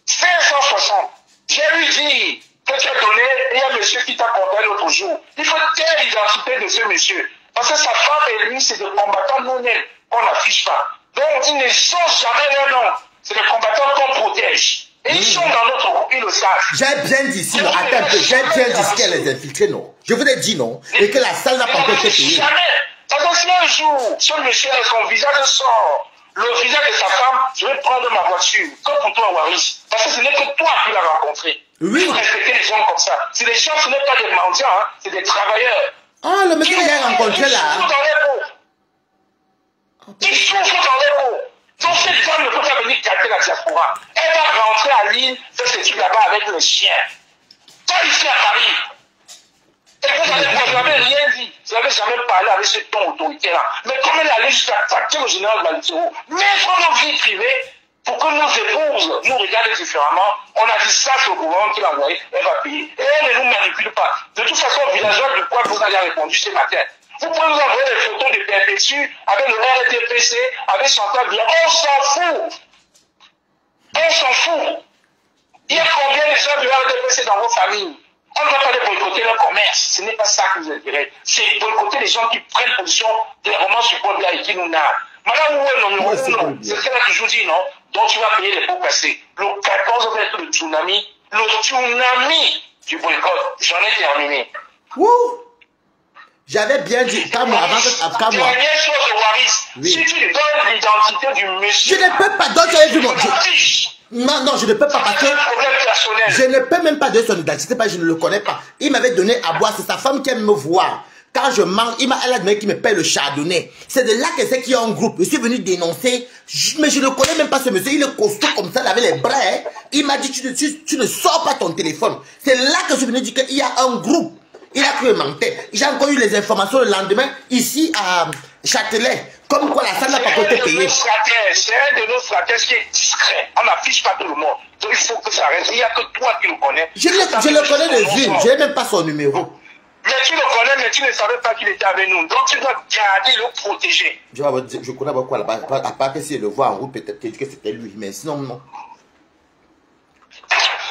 560. J'ai lui dit que tu as donné, il y a un monsieur qui t'a contacté l'autre jour. Il faut taire l'identité de ce monsieur. Parce que sa femme et lui, c'est des combattants non-mêmes qu'on n'affiche pas. Donc, ils ne sont jamais leurs noms. C'est des combattants qu'on protège. Et ils sont dans notre groupe, ils le savent. J'ai bien dit ici, non, attends un peu, j'ai bien dit qu'elle les infiltrés, non. Je vous ai dit non, et que la salle n'a pas encore été payée. Jamais. Parce que si un jour, ce monsieur a son visage sort, le visage de sa femme, je vais prendre ma voiture, comme pour toi, Waris. Parce que ce n'est que toi qui l'as rencontré. Oui. Il faut respecter les gens comme ça. C'est des gens, ce n'est pas des mendiants, hein, c'est des travailleurs. Ah, le monsieur que j'ai rencontré là. Ils souffrent dans les mots. Donc cette femme ne peut pas venir gâter la diaspora. Elle va rentrer à Lille, faire ses trucs là-bas avec le chien. Toi ici à Paris. Et vous n'avez rien dit. Vous n'avez jamais parlé avec ce ton autoritaire-là. Mais comme elle allait jusqu'à attaquer le général Balicero, mettre nos vies privées pour que nos épouses nous regardent différemment, on a dit ça sur le gouvernement qui l'a envoyé, elle va payer. Et elle ne nous manipule pas. De toute façon, villageois du quoi vous avez répondu ce matin. Vous pouvez nous envoyer des photos de Perpétue avec le RDPC, avec Chantal Biya. On s'en fout. On s'en fout. Il y a combien de gens du RDPC dans vos familles? On ne va pas les boycotter leur commerce. Ce n'est pas ça qui vous intéresse. C'est boycotter les gens qui prennent position clairement sur Paul Biya et qui nous narrent. Madame, où est le numéro? Non, c'est ce qu'elle a toujours dit, non? Donc tu vas payer les pots cassés. Le 14 va être le tsunami du boycott. J'en ai terminé. Wouh! J'avais bien dit, quand moi, avant moi. Dernière chose, Waris, oui. Si tu donnes l'identité du monsieur. Je ne peux pas, donc j'avais vu mon. Non, non, je ne peux pas parce que. Je ne peux même pas donner son identité parce que je ne le connais pas. Il m'avait donné à boire, c'est sa femme qui aime me voir. Quand je mange, elle a donné qu'il me paye le chardonnay. C'est de là que c'est qu'il y a un groupe. Je suis venu dénoncer, mais je ne connais même pas ce monsieur. Il est costaud comme ça, il avait les bras. Hein. Il m'a dit, tu ne sors pas ton téléphone. C'est là que je suis venu dire qu'il y a un groupe. Il a cru mentir. J'ai encore eu les informations le lendemain, ici à Châtelet. Comme quoi la salle n'a pas été payée. C'est un de nos stratèges qui est discret. On n'affiche pas tout le monde. Donc il faut que ça reste. Il n'y a que toi qui le connais. Je le connais de vue. Je n'ai même pas son numéro. Mais tu le connais, mais tu ne savais pas qu'il était avec nous. Donc tu dois garder, le protéger. Je connais beaucoup là-bas. À part que si je le vois en route, peut-être que c'était lui. Mais sinon, non.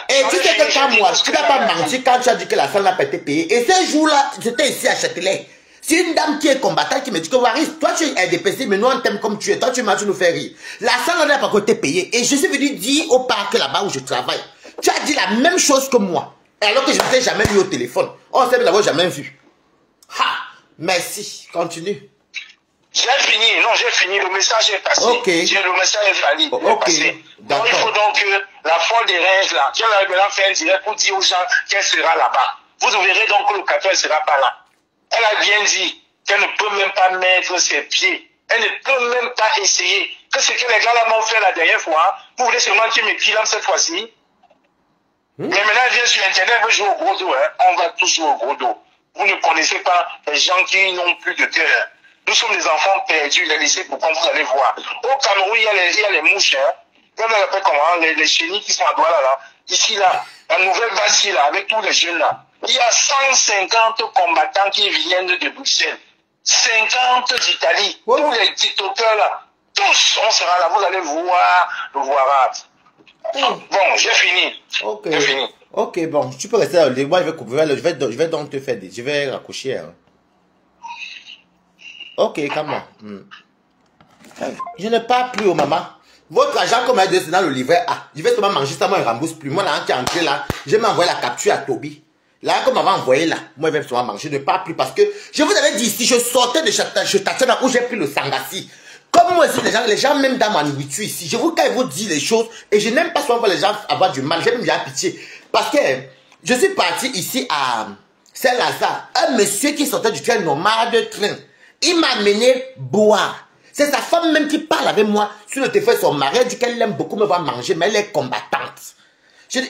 Et tu sais que quand moi, tu n'as pas menti quand tu as dit que la salle n'a pas été payée. Et ce jour-là, j'étais ici à Châtelet. C'est une dame qui est combattante qui me dit que Waris, toi tu es DPC, mais nous on t'aime comme tu es. Toi tu m'as, tu nous fais rire. La salle n'a pas été payée. Et je suis venu dire au parc là-bas où je travaille. Tu as dit la même chose que moi. Alors que je ne t'ai jamais vu au téléphone. On s'est d'abord jamais vu. Ha! Merci. Continue. J'ai fini. Non, j'ai fini. Le message est passé. Ok. Le message est valide. Ok. Donc il faut donc que la folle des rêves là, tu vas maintenant faire un direct pour dire aux gens qu'elle sera là-bas. Vous verrez donc que le 14 ne sera pas là. Elle a bien dit qu'elle ne peut même pas mettre ses pieds. Elle ne peut même pas essayer. Que ce que les gars là m'ont fait la dernière fois, vous voulez seulement qu'ils me killent cette fois-ci? Mais maintenant, elle vient sur Internet, elle veut jouer au gros dos. Hein. On va tous jouer au gros dos. Vous ne connaissez pas les gens qui n'ont plus de cœur. Nous sommes des enfants perdus, les lycées, pourquoi vous allez voir. Au Cameroun, il y a les mouches. Hein. On appelle comment, les chenilles qui sont à Douala là. Ici là, la nouvelle base là, avec tous les jeunes là. Il y a 150 combattants qui viennent de Bruxelles. 50 d'Italie. Tous les TikTokers là. Tous, on sera là. Vous allez voir le voir. Bon, j'ai fini. Ok. J'ai fini. Ok, bon, tu peux rester là. Moi, je vais donc te faire je vais raccrocher. Hein. Ok, calme. Je ne parle plus aux mamans. Votre argent, comme elle dit, c'est dans le livret A. Je vais seulement manger ça, moi, il ne rembourse plus. Moi, là, qui est entré là, je vais m'envoyer la capture à Toby. Là, comme m'avait envoyé là, moi, je vais seulement manger. Je ne parle plus parce que je vous avais dit, si je sortais de Tatiana où j'ai pris le Sangassi, comme moi aussi, les gens, même dans ma nourriture ici, je vous, quand ils vous disent les choses, et je n'aime pas souvent voir les gens avoir du mal, j'aime bien pitié. Parce que je suis parti ici à Saint-Lazare, un monsieur qui sortait du train normal de train, il m'a amené boire. C'est sa femme même qui parle avec moi sur le téléphone, son mari, elle dit qu'elle aime beaucoup me voir manger, mais elle est combattante.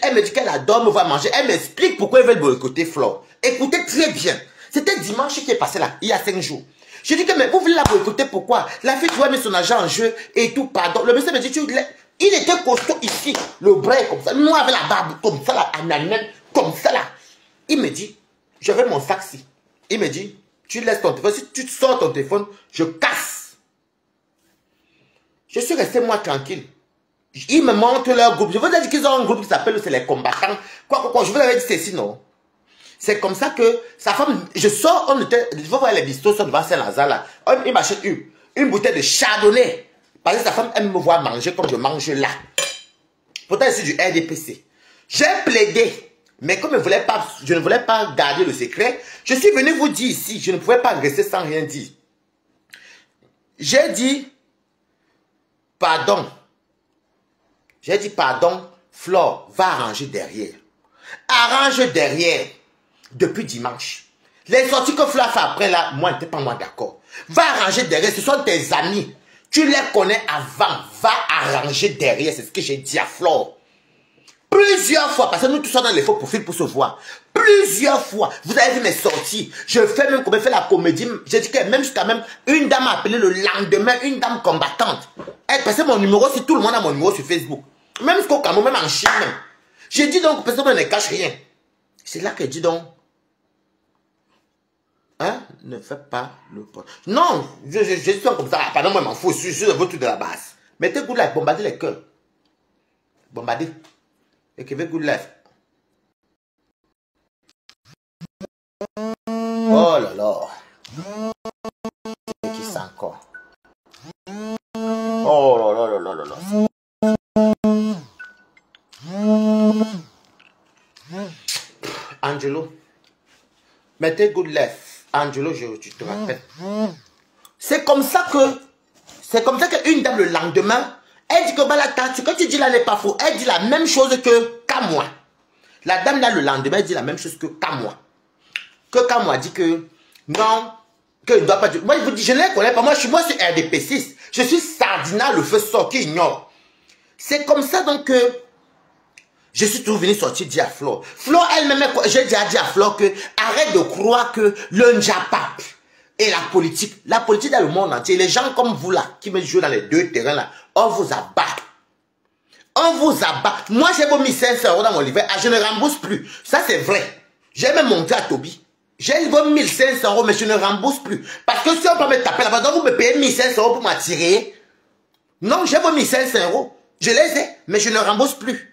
Elle me dit qu'elle adore me voir manger, elle m'explique pourquoi elle veut boycotter Flore. Écoutez très bien, c'était dimanche qui est passé là, il y a 5 jours. Je dis que, mais vous voulez la boycotter, pourquoi? La fille, tu vois, met son argent en jeu et tout, pardon. Le monsieur me dit, il était costaud ici, le bras comme ça, nous avec la barbe comme ça, là, comme ça, là. Il me dit, j'avais mon sac-ci. Il me dit, tu laisses ton téléphone, si tu sors ton téléphone, je casse. Je suis resté, moi, tranquille. Ils me montrent leur groupe. Je vous ai dit qu'ils ont un groupe qui s'appelle, c'est les combattants. Quoi, je vous avais dit, c'est sinon. C'est comme ça que sa femme, je sors, je vais voir les bistrots devant Saint-Lazare là. Il m'achète une bouteille de chardonnay. Parce que sa femme aime me voir manger comme je mange là. Pourtant, c'est du RDPC. J'ai plaidé. Mais comme je ne voulais pas garder le secret, je suis venu vous dire ici, je ne pouvais pas rester sans rien dire. J'ai dit, pardon. J'ai dit, pardon, Flore, va arranger derrière. Arrange derrière. Depuis dimanche. Les sorties que Flore fait après là, moi, je n'étais pas moi d'accord. Va arranger derrière, ce sont tes amis. Tu les connais avant, va arranger derrière, c'est ce que j'ai dit à Flore. Plusieurs fois, parce que nous tous sommes dans les faux profils pour se voir. Plusieurs fois, vous avez vu mes sorties. Je fais même comme je fais la comédie. J'ai dit que même jusqu'à même, une dame m'a appelé le lendemain, une dame combattante. Elle passait mon numéro, si tout le monde a mon numéro sur Facebook. Même jusqu'au Cameroun, même en Chine même. J'ai dit donc, parce que moi, je ne cache rien. C'est là qu'elle dit donc, hein, ne fais pas le pote. Non, je suis comme ça. Pardon, moi, je m'en fous. Je suis le tout de la base. Mettez good life, bombardez les cœurs. Bombardez. Et que good life. Oh là là. C'est qui ça encore? C'était good life. Angelo, tu te rappelles. C'est comme ça qu'une dame le lendemain, elle dit que Balata, ce que tu dis là n'est pas faux. Elle dit la même chose qu'à moi. La dame là le lendemain, elle dit la même chose qu'à moi. Qu'à moi dit que non, que ne doit pas dire. Moi, je vous dis, je ne les connais pas. Moi, je suis RDP6. Je suis Sardina, le feu sort qui ignore. C'est comme ça donc que je suis toujours venu sortir dire à Flo. Flo elle-même, j'ai déjà dit à Flo que arrête de croire que le Njapap et la politique dans le monde entier, les gens comme vous là, qui me jouent dans les deux terrains là, on vous abat. On vous abat. Moi, j'ai mis 500 € dans mon livret, je ne rembourse plus. Ça, c'est vrai. J'ai même monté à Toby. J'ai 1500 €, mais je ne rembourse plus. Parce que si on peut me taper là-bas, donc vous me payez 1500 € pour m'attirer. Non, j'ai 1500 €. Je les ai, mais je ne rembourse plus.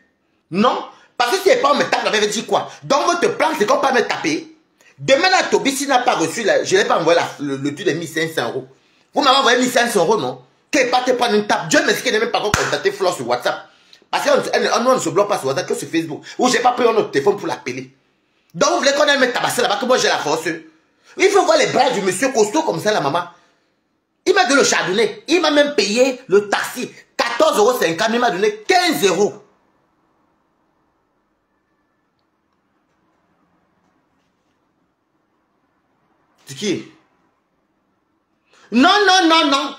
Non, parce que si pas on me tape, j'avais dit quoi? Donc votre plan, c'est qu'on peut me taper. Demain, la Toby, s'il n'a pas reçu, je n'ai pas envoyé le truc de 1500 €. Vous m'avez envoyé 1500 € non? Qu'elle pas te prendre une tape. Dieu merci qu'elle n'est même pas encore contacté Flo sur WhatsApp. Parce qu'on ne se bloque pas sur WhatsApp que sur Facebook. Ou j'ai pas pris un autre téléphone pour l'appeler. Donc vous voulez qu'on aille me tabasser là-bas, que moi j'ai la force. Il faut voir les bras du monsieur costaud comme ça, la maman. Il m'a donné le chardonnay. Il m'a même payé le taxi. 14,50 €, il m'a donné 15 €. C'est qui? Non, non, non, non.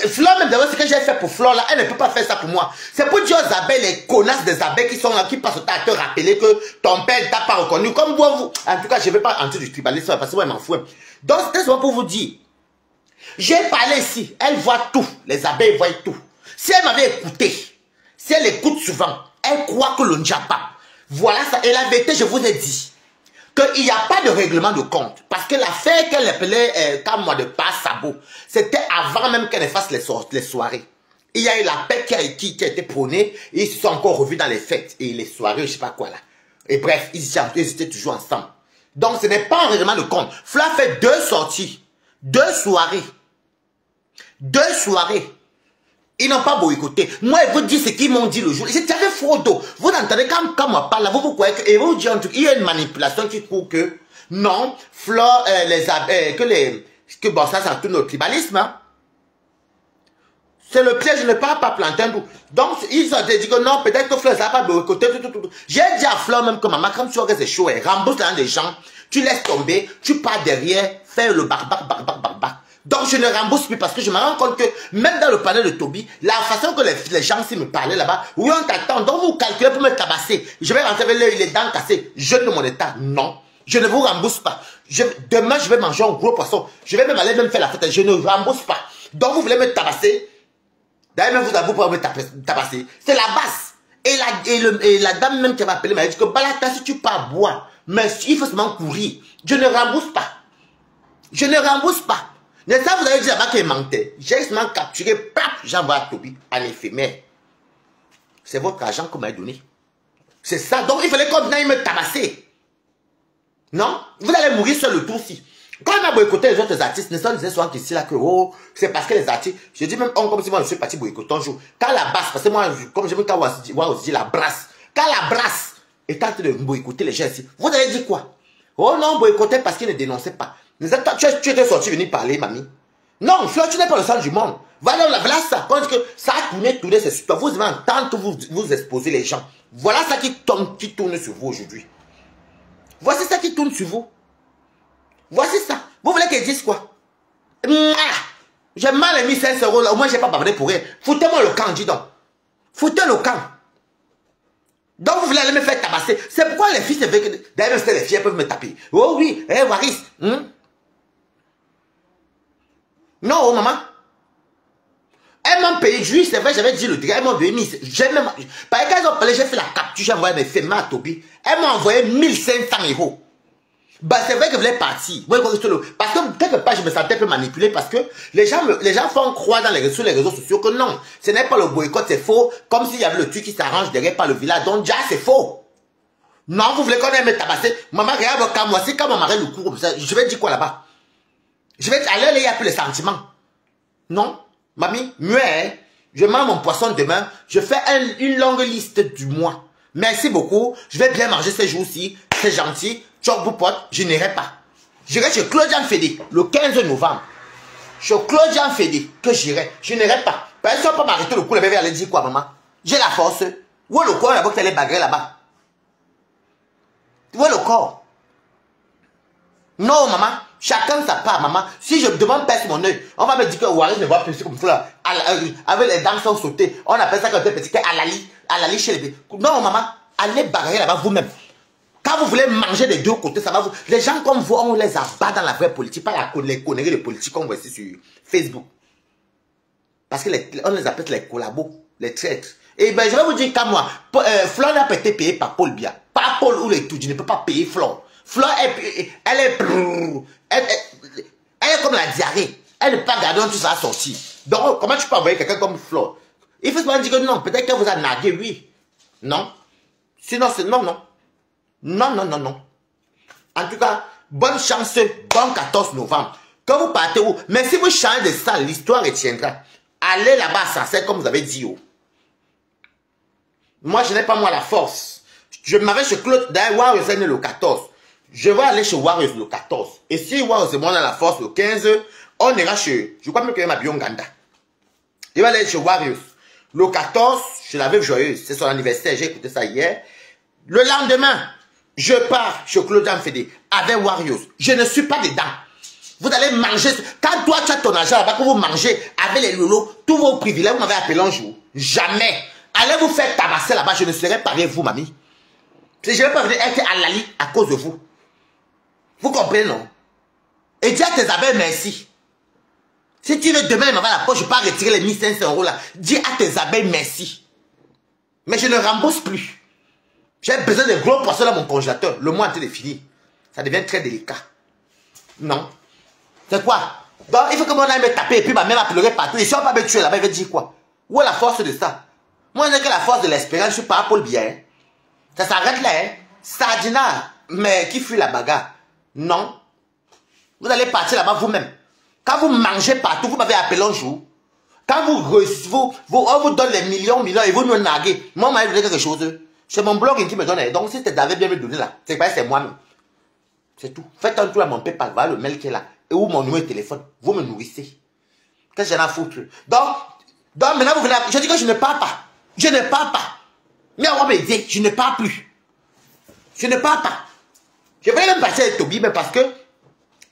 Flore, même d'abord, ce que j'ai fait pour Flore, là, elle ne peut pas faire ça pour moi. C'est pour dire aux abeilles, les connasses des abeilles qui sont là, qui passent au temps à te rappeler que ton père ne t'a pas reconnu. Comme vous, en tout cas, je ne vais pas entrer du tribalisme parce que moi, je m'en fous. Donc, c'était seulement pour vous dire. J'ai parlé ici. Elle voit tout. Les abeilles voient tout. Si elle m'avait écouté, si elle écoute souvent, elle croit que le Njapa. Voilà ça. Et la vérité, je vous ai dit qu'il n'y a pas de règlement de compte. Parce que l'affaire qu'elle appelait comme moi de passe sabot, c'était avant même qu'elle ne fasse les soirées. Il y a eu la paix qui a été prônée et ils se sont encore revus dans les fêtes et les soirées, je ne sais pas quoi là. Et bref, ils étaient toujours ensemble. Donc ce n'est pas un règlement de compte. Fla fait 2 sorties, 2 soirées. 2 soirées. Ils n'ont pas boycotté. Moi, je vous dis ce qu'ils m'ont dit le jour. J'avais Frodo. Vous entendez quand moi parle, vous croyez que, et vous dites, il y a une manipulation qui trouve que, non, Flore, bon, ça tourne au tribalisme, hein. C'est le piège, je ne parle pas plantain. Donc, ils ont dit que non, peut-être que Flore, ça n'a pas boycotté, tout. J'ai dit à Flore même que maman, quand tu vois que c'est chaud, rembourse l'argent des gens, tu laisses tomber, tu pars derrière, fais le barbac. Donc je ne rembourse plus parce que je me rends compte que même dans le panel de Toby, la façon que les gens s'y me parlaient là-bas, oui on t'attend, donc vous calculez pour me tabasser, je vais rentrer avec les dents cassées, jeune de mon état, non, je ne vous rembourse pas. Demain je vais manger un gros poisson, je vais même aller faire la fête, je ne rembourse pas. Donc vous voulez me tabasser, d'ailleurs même vous pouvez me tabasser, c'est la base. Et la dame même qui m'a appelé m'a dit que Balata, si tu pars boire, mais il faut seulement courir, je ne rembourse pas. Je ne rembourse pas. Mais ça, vous avez dit là-bas qu'il mentait. J'ai seulement capturé, pap, j'envoie à Toby en éphémère. C'est votre argent qu'on m'a donné. C'est ça. Donc, il fallait qu'on vienne me tabasser. Non? Vous allez mourir sur le tour-ci. Quand on a boycotté les autres artistes, Nelson disait souvent qu'ici, là, que, oh, c'est parce que les artistes, je dis même, comme si moi, je suis parti boycotter un jour. Quand la basse, parce que moi, comme je veux quand on dit la brasse, quand la brasse est en train de boycotter les gens ici, vous avez dit quoi? Oh non, boycotter parce qu'ils ne dénonçaient pas. Tu étais sorti venir parler, mamie. Non, Flore, tu n'es pas le centre du monde. Voilà ça. Quand que ça a tourné, c'est sur toi. Vous devez entendre vous exposer les gens. Voilà ça qui tourne sur vous aujourd'hui. Voici ça qui tourne sur vous. Voici ça. Vous voulez qu'elle dise quoi? J'ai mal mis 500 € là. Au moins, je n'ai pas bavardé pour rien. Foutez-moi le camp, dis donc. Foutez le camp. Donc vous voulez aller me faire tabasser. C'est pourquoi les filles, c'est vrai que d'ailleurs les filles elles peuvent me taper. Oh oui, Waris. Non, oh maman. Elles m'ont payé, oui, c'est vrai, j'avais dit le dégât, elles m'ont donné 1000. Par exemple, quand j'ai fait la capture, j'ai envoyé mes femmes à Toby. Elles m'ont envoyé 1500 €. Bah, c'est vrai que vous voulez partir. Parce que quelque part, je me sentais un peu manipulé parce que les gens font croire sur les réseaux sociaux que non, ce n'est pas le boycott, c'est faux. Comme s'il y avait le truc qui s'arrange derrière par le village. Donc, déjà, c'est faux. Non, vous voulez qu'on aille me tabasser. Maman, regarde, quand moi, si quand mon mari le court, je vais dire quoi là-bas? Je vais aller, il n'y a plus les sentiments. Non, mamie, muet, je mange mon poisson demain, je fais une longue liste du mois. Merci beaucoup, je vais bien manger ces jours-ci, c'est gentil, tchok pote, je n'irai pas. J'irai chez Claude-Jean Fédé le 15 novembre. Chez Claude-Jean Fédé que j'irai. Je n'irai pas. Parce que si on peut m'arrêter le coup, le bébé allait dire quoi, maman? J'ai la force. Où est le corps là-bas que tu allais bagarrer là-bas? Où est le corps? Non, maman. Chacun sa part, maman. Si je demande pèse mon œil, on va me dire que Waris ne voit plus comme ça là. Avec les dents sont sautées. On appelle ça quand tu es petit, Alali chez les bébés. Non, maman. Allez bagarrer là-bas vous-même. Quand vous voulez manger des deux côtés, ça va vous... Les gens comme vous, on les abat dans la vraie politique, pas les conneries de politique qu'on voit ici sur Facebook. Parce que on les appelle les collabos, les traîtres. Et ben je vais vous dire qu'à moi, Flore n'a pas été payée par Paul Biya. Pas Paul ou les tout, je ne peux pas payer Flore. Flore, elle est comme la diarrhée. Elle ne peut pas garder tout ça sortir. Donc comment tu peux envoyer quelqu'un comme Flore? Il faut se dire que non, peut-être qu'elle vous a nargué, oui. Non. Sinon, c'est non, non. Non, non, non, non. En tout cas, bonne chance, bon 14 novembre. Quand vous partez où? Mais si vous changez de salle, l'histoire retiendra. Allez là-bas, ça c'est comme vous avez dit. Oh. Moi, je n'ai pas moi la force. Je m'avais chez Claude, d'ailleurs, Warriors est né le 14. Je vais aller chez Warriors le 14. Et si Warriors et moi on a la force le 15, on ira chez, je crois même qu'il y a ma Bionganda. Il va aller chez Warriors. Le 14, je l'avais joyeuse. C'est son anniversaire, j'ai écouté ça hier. Le lendemain, je pars chez Claude-Jean Fédé avec Warriors. Je ne suis pas dedans. Vous allez manger. Quand toi tu as ton argent là-bas, que vous mangez avec les lolos, tous vos privilèges, vous m'avez appelé un jour. Jamais. Allez vous faire tabasser là-bas, je ne serai pas avec vous, mamie. Je ne vais pas venir être à Lali à cause de vous. Vous comprenez, non? Et dis à tes abeilles merci. Si tu veux demain m'avoir la poche, je ne vais pas retirer les 1500 € là. Dis à tes abeilles merci. Mais je ne rembourse plus. J'ai besoin de gros poissons dans mon congélateur. Le mois entier est fini. Ça devient très délicat. Non. C'est quoi? Donc, il faut que mon âme me tape et puis ma mère va pleurer partout. Et si on va me tuer là-bas, il va dire quoi? Où est la force de ça? Moi, je n'ai que la force de l'espérance. Je ne suis pas Paul Biya. Hein. Ça s'arrête là. Hein. Sardina, mais qui fuit la bagarre? Non. Vous allez partir là-bas vous-même. Quand vous mangez partout, vous m'avez appelé un jour. Quand on vous donne les millions et vous nous narguez. Moi, je vais vous dire quelque chose. C'est mon blog qui me donne. Donc, si tu avais bien me donné là, c'est pas c'est moi-même. C'est tout. Faites un tour à mon PayPal, voilà le mail qui est là. Et où mon numéro de téléphone. Vous me nourrissez. Qu'est-ce que j'en ai à foutre? Donc, maintenant, vous venez. Je dis que je ne pars pas. Je ne pars pas. Mais on va me dire, je ne pars plus. Je ne pars pas. Je vais même passer avec Toby, mais parce que,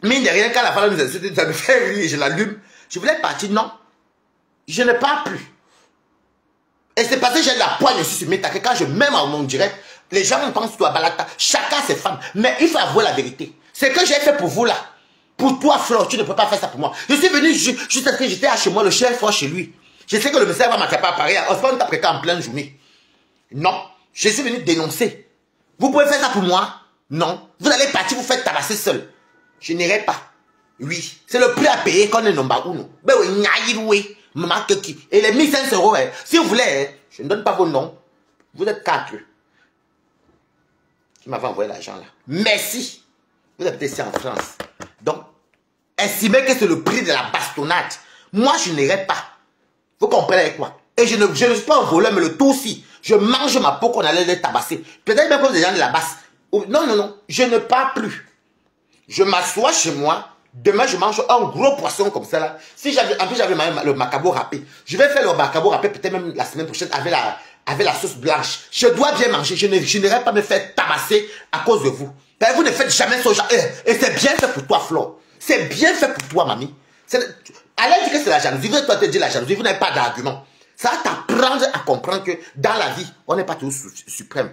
mine de rien, quand la femme nous insulte, ça me fait rire, je l'allume. Je voulais partir, non. Je ne pars plus. Et c'est parce que j'ai la poigne aussi sur mes taquets. Quand je mets mon direct, les gens me pensent toi, Balata. Chacun ses femmes. Mais il faut avouer la vérité. C'est que j'ai fait pour vous là. Pour toi, Flore, tu ne peux pas faire ça pour moi. Je suis venu juste parce que j'étais chez moi, le chef Flore chez lui. Je sais que le message va m'attraper à Paris. On se prend après en pleine journée. Non. Je suis venu dénoncer. Vous pouvez faire ça pour moi? Non. Vous allez partir, vous faites tabasser seul. Je n'irai pas. Oui. C'est le prix à payer quand on est nomba uno. Ben oui, maman qui. Et les 1500 €, si vous voulez, je ne donne pas vos noms. Vous êtes 4. Qui m'avait envoyé l'argent là. Merci. Vous habitez ici en France. Donc, estimez que c'est le prix de la bastonnade. Moi, je n'irai pas. Vous comprenez quoi? Et je ne suis pas un voleur, mais le tout aussi. Je mange ma peau qu'on allait les tabasser. Peut-être même comme des gens de la basse. Non, non, non. Je ne pars plus. Je m'assois chez moi. Demain, je mange un gros poisson comme ça là. Si j'avais, en plus, j'avais le macabo râpé. Je vais faire le macabo râpé peut-être même la semaine prochaine avec la sauce blanche. Je dois bien manger. Je n'irai pas me faire tabasser à cause de vous. Ben, vous ne faites jamais ce genre. Et c'est bien fait pour toi, Flore. C'est bien fait pour toi, mamie. Allez dire que c'est la jalousie. Vous toi te dire la jalousie. Vous n'avez pas d'argument. Ça va t'apprendre à comprendre que dans la vie, on n'est pas toujours suprême.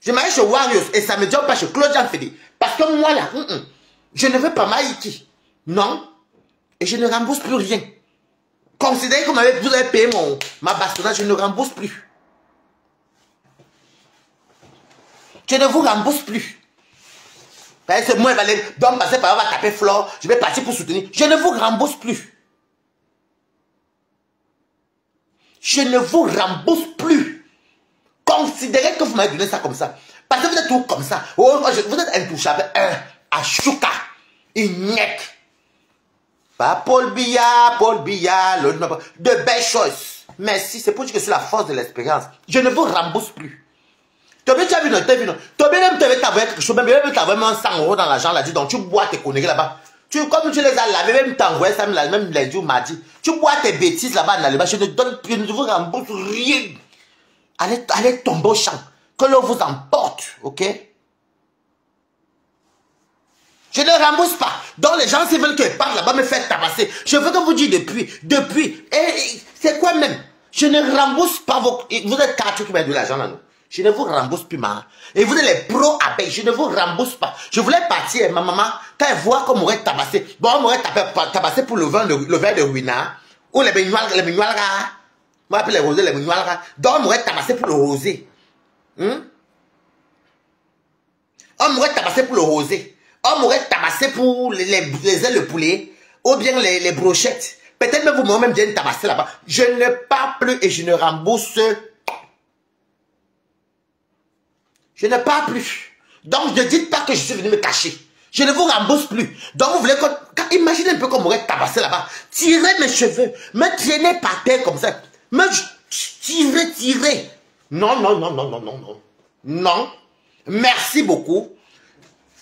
Je m'arrête chez Warriors et ça me dit pas chez Claude-Jean Fédé. Parce que moi là, je ne veux pas Maïki. Non. Et je ne rembourse plus rien. Considérez que vous avez payé ma bastonnade, je ne rembourse plus. Je ne vous rembourse plus. C'est moi, Valérie. Donc, passer par là, va taper Flore. Je vais partir pour soutenir. Je ne vous rembourse plus. Je ne vous rembourse plus. Considérez que vous m'avez donné ça comme ça. Parce que vous êtes tout comme ça. Oh, vous êtes intouchable. Ashuka. Ignek. Pas Paul Biya, de belles choses. Merci, c'est pour dire que c'est la force de l'expérience. Je ne vous rembourse plus. Tobé, tu as vu, t'as vu, non? Tobé, même tu avais quelque chose, même tu avais même 100 € dans l'argent là-dessus, donc tu bois tes conneries là-bas. Comme tu les as lavés, même t'envoies ça, même lundi ou mardi. Tu bois tes bêtises là-bas, là-bas, je ne vous rembourse rien. Allez tomber au champ. Que l'on vous emporte, ok? Je ne rembourse pas. Donc les gens, s'ils veulent que je parte là-bas, me faire tabasser. Je veux que vous dites depuis. Et c'est quoi même? Je ne rembourse pas vos... Vous êtes 4 qui m'ont de l'argent là, non? Je ne vous rembourse plus, maman. Et vous êtes les pro-abeilles. Je ne vous rembourse pas. Je voulais partir, ma maman, quand elle voit qu'on m'aurait tabassé. Bon, on m'aurait tabassé pour le verre de ruina. Ou les mignoires. Moi, j'appelle les rosés, les mignoires. Donc, on m'aurait tabassé pour le rosé. On m'aurait tabassé pour le rosé. On m'aurait tabassé pour les ailes de poulet. Ou bien les brochettes. Peut-être même vous m'aurez même bien tabassé là-bas. Je ne pars plus et je ne rembourse. Je ne pars plus. Donc ne dites pas que je suis venu me cacher. Je ne vous rembourse plus. Donc vous voulez que... Imaginez un peu qu'on m'aurait tabassé là-bas. Tirez mes cheveux. Me traînez par terre comme ça. Me tirez. Non. Non. Merci beaucoup.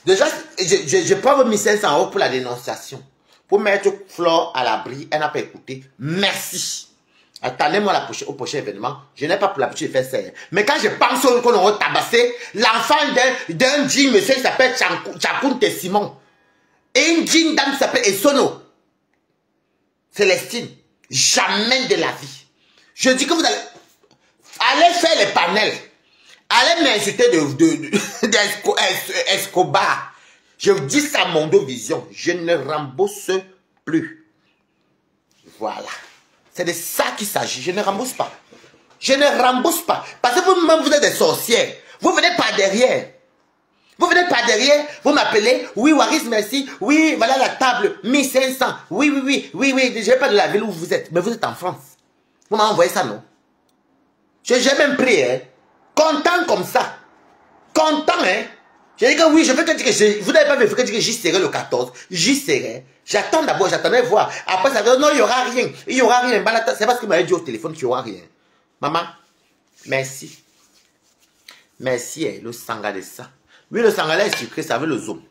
Déjà, je prends vos 1500 € pour la dénonciation. Pour mettre Flore à l'abri, elle n'a pas écouté. Merci. Attendez-moi au prochain événement. Je n'ai pas pour l'habitude de faire ça. Mais quand je pense qu'on aura tabassé l'enfant d'un jean, monsieur qui s'appelle Chakounte Simon. Et une jean dame qui s'appelle Essono. Célestine. Jamais de la vie. Je dis que vous allez faire les panels. Allez m'insulter d'Escobar. Je vous dis ça, Mondo Vision. Je ne rembourse plus. Voilà. C'est de ça qu'il s'agit. Je ne rembourse pas. Je ne rembourse pas. Parce que vous-même, vous êtes des sorcières. Vous venez par derrière. Vous venez par derrière. Vous m'appelez. Oui, Waris, merci. Oui, voilà la table. 1500. Oui. Je ne sais pas de la ville où vous êtes. Mais vous êtes en France. Vous m'avez envoyé ça, non? J'ai même pris, hein. Content comme ça. Content, hein. J'ai dit que oui, je veux que vous n'avez pas vu que j'y serai le 14. J'y serai. J'attends d'abord, j'attendais voir. Après, ça veut dire non, il n'y aura rien. Il n'y aura rien. C'est parce qu'il m'avait dit au téléphone qu'il n'y aura rien. Maman, merci. Merci, hein, le sangha de ça. Oui, le sangha est sucré, ça veut le zoom.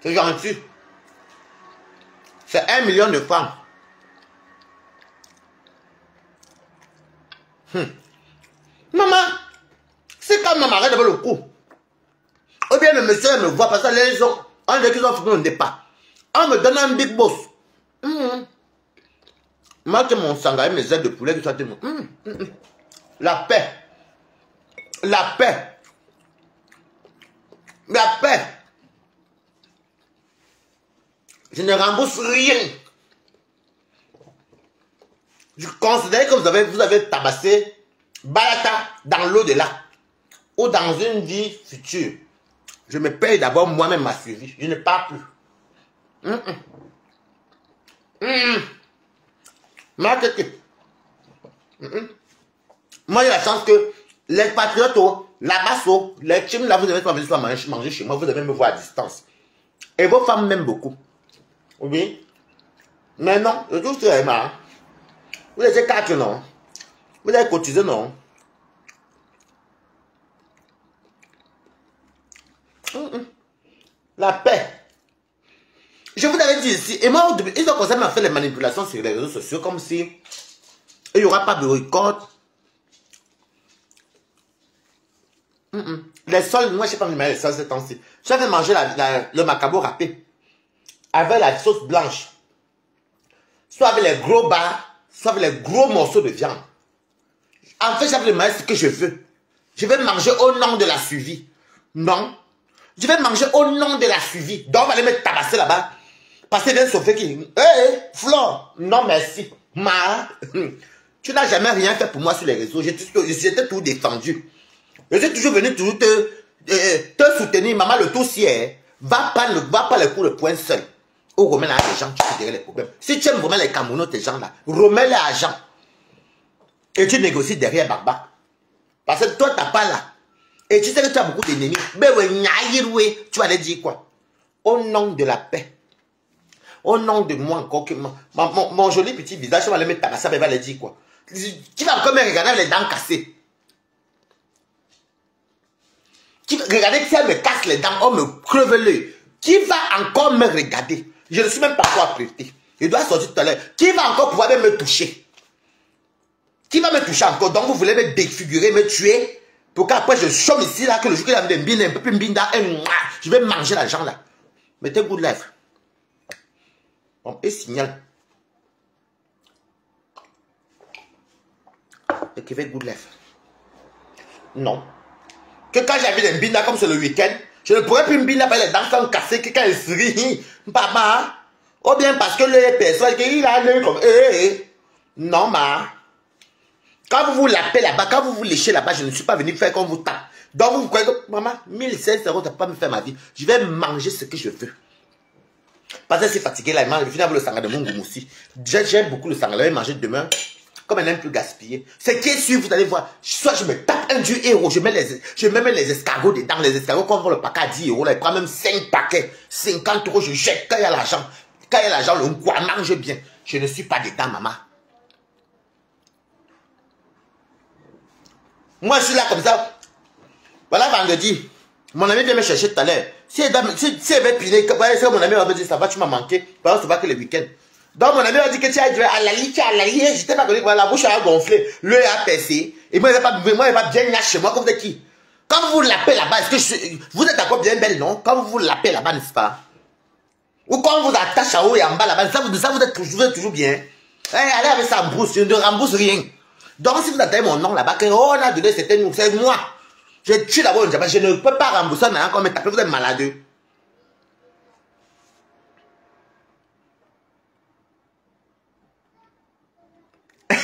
C'est gentil. C'est 1 million de francs. Maman, c'est quand maman arrête de le coup. Ou bien le monsieur me voit parce que les gens, on dit qu'ils ont fait un départ. On me donne un big boss. Moi, que mon sangai, mes ailes de poulet qui sont la paix. La paix. La paix. Je ne rembourse rien. Je considère que vous avez tabassé Balata dans l'au-delà ou dans une vie future. Je me paye d'abord moi-même ma survie. Je ne pars plus. Moi, j'ai la chance que les patriotes, la basso, les teams, là, vous n'avez pas besoin de manger chez moi. Vous devez me voir à distance. Et vos femmes m'aiment beaucoup. Oui. Mais non, je trouve que c'est marrant. Vous êtes 4, non? Vous avez cotisé, non? La paix. Je vous avais dit ici, et moi, ils ont commencé à faire les manipulations sur les réseaux sociaux comme si il n'y aura pas de record. Les sols, moi je ne sais pas les sols ces temps-ci. J'avais mangé le macabo râpé avec la sauce blanche. Soit avec les gros bars, soit avec les gros morceaux de viande. En fait, j'avais demandé ce que je veux. Je vais manger au nom de la suivi. Non. Je vais manger au nom de la suivi. Donc, on va aller me tabasser là-bas. Parce que vient sauver qui. Hé, Flore. Non, merci. Tu n'as jamais rien fait pour moi sur les réseaux. J'étais tout défendu. Je suis toujours venu te soutenir. Maman, le dossier, va pas le coup de poing seul. Ou remets l'argent, tu te dirais les problèmes. Si tu aimes vraiment les Camerounais, tes gens là, remets l'argent. Et tu négocies derrière Barba. Parce que toi, tu n'as pas là. Et tu sais que tu as beaucoup d'ennemis. Mais tu vas aller dire quoi? Au nom de la paix. Au nom de moi encore, que mon joli petit visage, je vais le mettre à ça, elle va le dire quoi. Qui va encore me regarder avec les dents cassées? Regardez si elle me casse les dents, on me creve l'œil. Qui va encore me regarder? Je ne suis même pas encore apprêté. Il doit sortir tout à l'heure. Qui va encore pouvoir me toucher? Qui va me toucher encore? Donc vous voulez me défigurer, me tuer? Pour qu'après je chôme ici, là, que le jour qu'il a me mbine, un peu plus mbine, je vais manger l'argent là. Mettez good life. Bon, et signal. Et qui fait good life. Non. Que quand j'avais des mbines là, comme c'est le week-end, je ne pourrais plus mbine là, parce que les dents sont cassées, que quand il sourit, papa, ou bien parce que les personnes, qu'il a l'œil comme, non, ma. Quand vous vous lapez là-bas, quand vous vous léchez là-bas, je ne suis pas venu faire comme vous tape. Donc vous croyez que, maman, 1500 euros, tu ne vas pas me faire ma vie. Je vais manger ce que je veux. Parce que c'est fatigué là, je finis avec le sangha de mon goût aussi. J'aime beaucoup le sangha, je vais manger demain. Comme elle n'aime plus gaspiller. Ce qui est sûr, vous allez voir, soit je me tape un du héros, je mets les escargots dedans, les escargots, quand on vend le paquet à 10 euros, là, il prend même 5 paquets, 50 euros, je jette quand il y a l'argent. Quand il y a l'argent, le quoi mange bien. Je ne suis pas dedans, maman. Moi, je suis là comme ça. Voilà, vendredi. Mon ami vient me chercher tout à l'heure. Si elle veut piner, mon ami va me dire, ça va, tu m'as manqué. Par exemple, ça va que le week-end. Donc, mon ami m'a dit que tu as la lit, je t'ai pas connu, la bouche a gonflé, l'œil a percé. Et moi, il va bien venir chez moi, comme de qui? Quand vous l'appelez là-bas, est-ce que vous êtes encore bien belle, non? Quand vous l'appelez là-bas, n'est-ce pas? Ou quand on vous attache en haut et en bas là-bas, ça vous êtes toujours bien. Allez avec ça en brousse, je ne rembourse rien. Donc, si vous attendez mon nom là-bas, on a donné, c'est moi. Je tue d'abord, je ne peux pas rembourser maintenant quand me taper, vous êtes maladeux.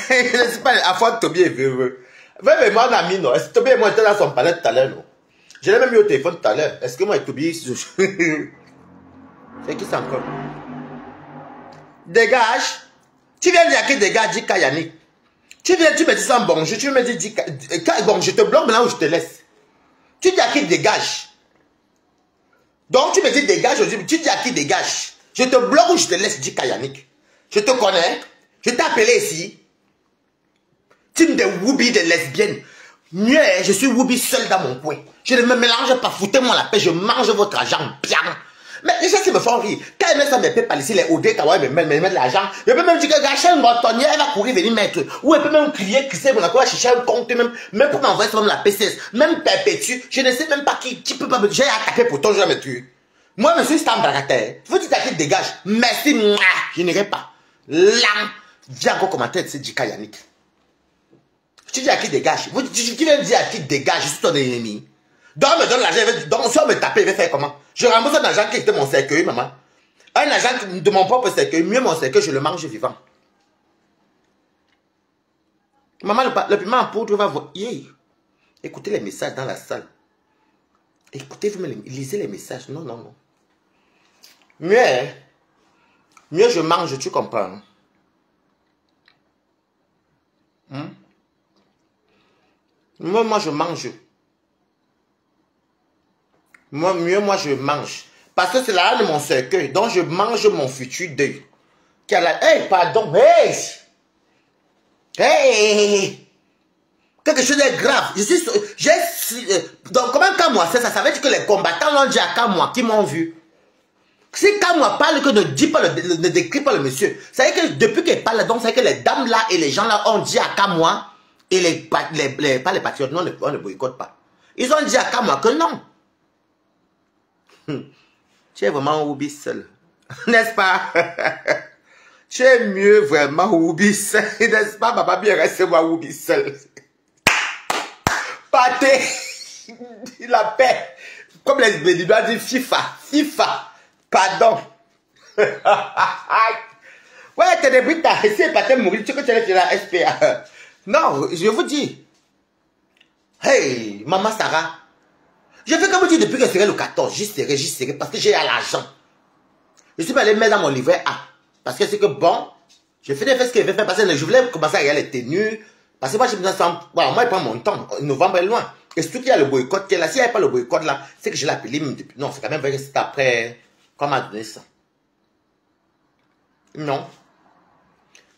Je ne sais pas, à fois Toby est heureux. Mais moi, un ami, non. Est-ce que Toby et moi étaient dans son palais tout à l'heure, non? Je l'ai même eu au téléphone tout à l'heure. Est-ce que moi et Toby... C'est qui ça encore? Dégage. Tu viens dire qui dégage, dit Yannick. Tu me dis ça en bonjour, tu me dis, bon, je te bloque maintenant ou je te laisse. Tu dis à qui dégage. Donc tu me dis dégage, tu dis à qui dégage. Je te bloque ou je te laisse, dit Yannick. Je te connais. Je t'ai appelé ici. Team de Whoopi, de lesbiennes. Mieux, je suis Whoopi seul dans mon coin. Je ne me mélange pas, foutez-moi la paix, je mange votre argent bien. Mais les gens qui me font rire, quand ils mettent ça, mes pépés ici, les OD, quand ils me mettent l'argent, je peux même dire que gâcher un bâtonnier, elle va courir venir mettre. Ou elle peut même crier, mon accord, chercher un compte, même pour m'envoyer ça, même la PCS, même perpétue. Je ne sais même pas qui peut pas me dire, j'ai attaqué pour toi, je vais me tuer. Moi, monsieur Stam Bragater, vous dites à qui dégage, merci, moi, je n'irai pas. Là, viens encore commenter, c'est Djika Yannick. Tu dis à qui dégage. Qui vient dire à qui dégage, je suis ton ennemi. Donc, on me donne l'argent, donc si on me tape, il va faire comment? Je rembourse un agent qui était mon cercueil, maman. Un agent de mon propre cercueil, mieux mon cercueil, je le mange vivant. Maman, le piment en poudre va voir. Écoutez les messages dans la salle. Écoutez, lisez les messages. Non, non, non. Mieux je mange, tu comprends. Moi, je mange. Moi, je mange. Parce que c'est là de mon cercueil. Donc, je mange mon futur deuil. Hey, pardon. Hey. Quelque chose de grave. Donc, comment Kamwa c'est ça? Ça veut dire que les combattants l'ont dit à Kamwa qui m'ont vu. Si Kamwa parle, que ne dit pas ne décrit pas le monsieur. Ça veut dire que depuis qu'elle parle, donc, ça veut dire que les dames là et les gens là ont dit à Kamwa. Et pas les patriotes, non, on ne boycotte pas. Ils ont dit à Kamwa que non. Tu es vraiment Whoopi seul. N'est-ce pas? Tu es mieux vraiment Whoopi seul. N'est-ce pas, papa bien recevoir Whoopi seul. Pâté. La paix. Comme les Bédouins disent FIFA. Pardon. Ouais, t'es des bruits, t'as essayé de pas te mourir. Tu sais que tu es là, la SPA. Non, je vous dis. Hey, maman Sarah. Je fais comme dire depuis que c'est le 14. J'y serai parce que j'ai l'argent. Je suis pas allé mettre dans mon livret A. Parce que c'est que bon, je fais des choses que je vais faire. Parce que je voulais commencer à regarder les tenues. Parce que moi, j'ai besoin de... Voilà, moi, il prend mon temps. Novembre est loin. Et surtout qu'il y a le boycott qui est là. S'il n'y avait pas le boycott là, c'est que je l'ai appelé depuis... Non, c'est quand même vrai que c'est après... Comment m'a donné ça? Non.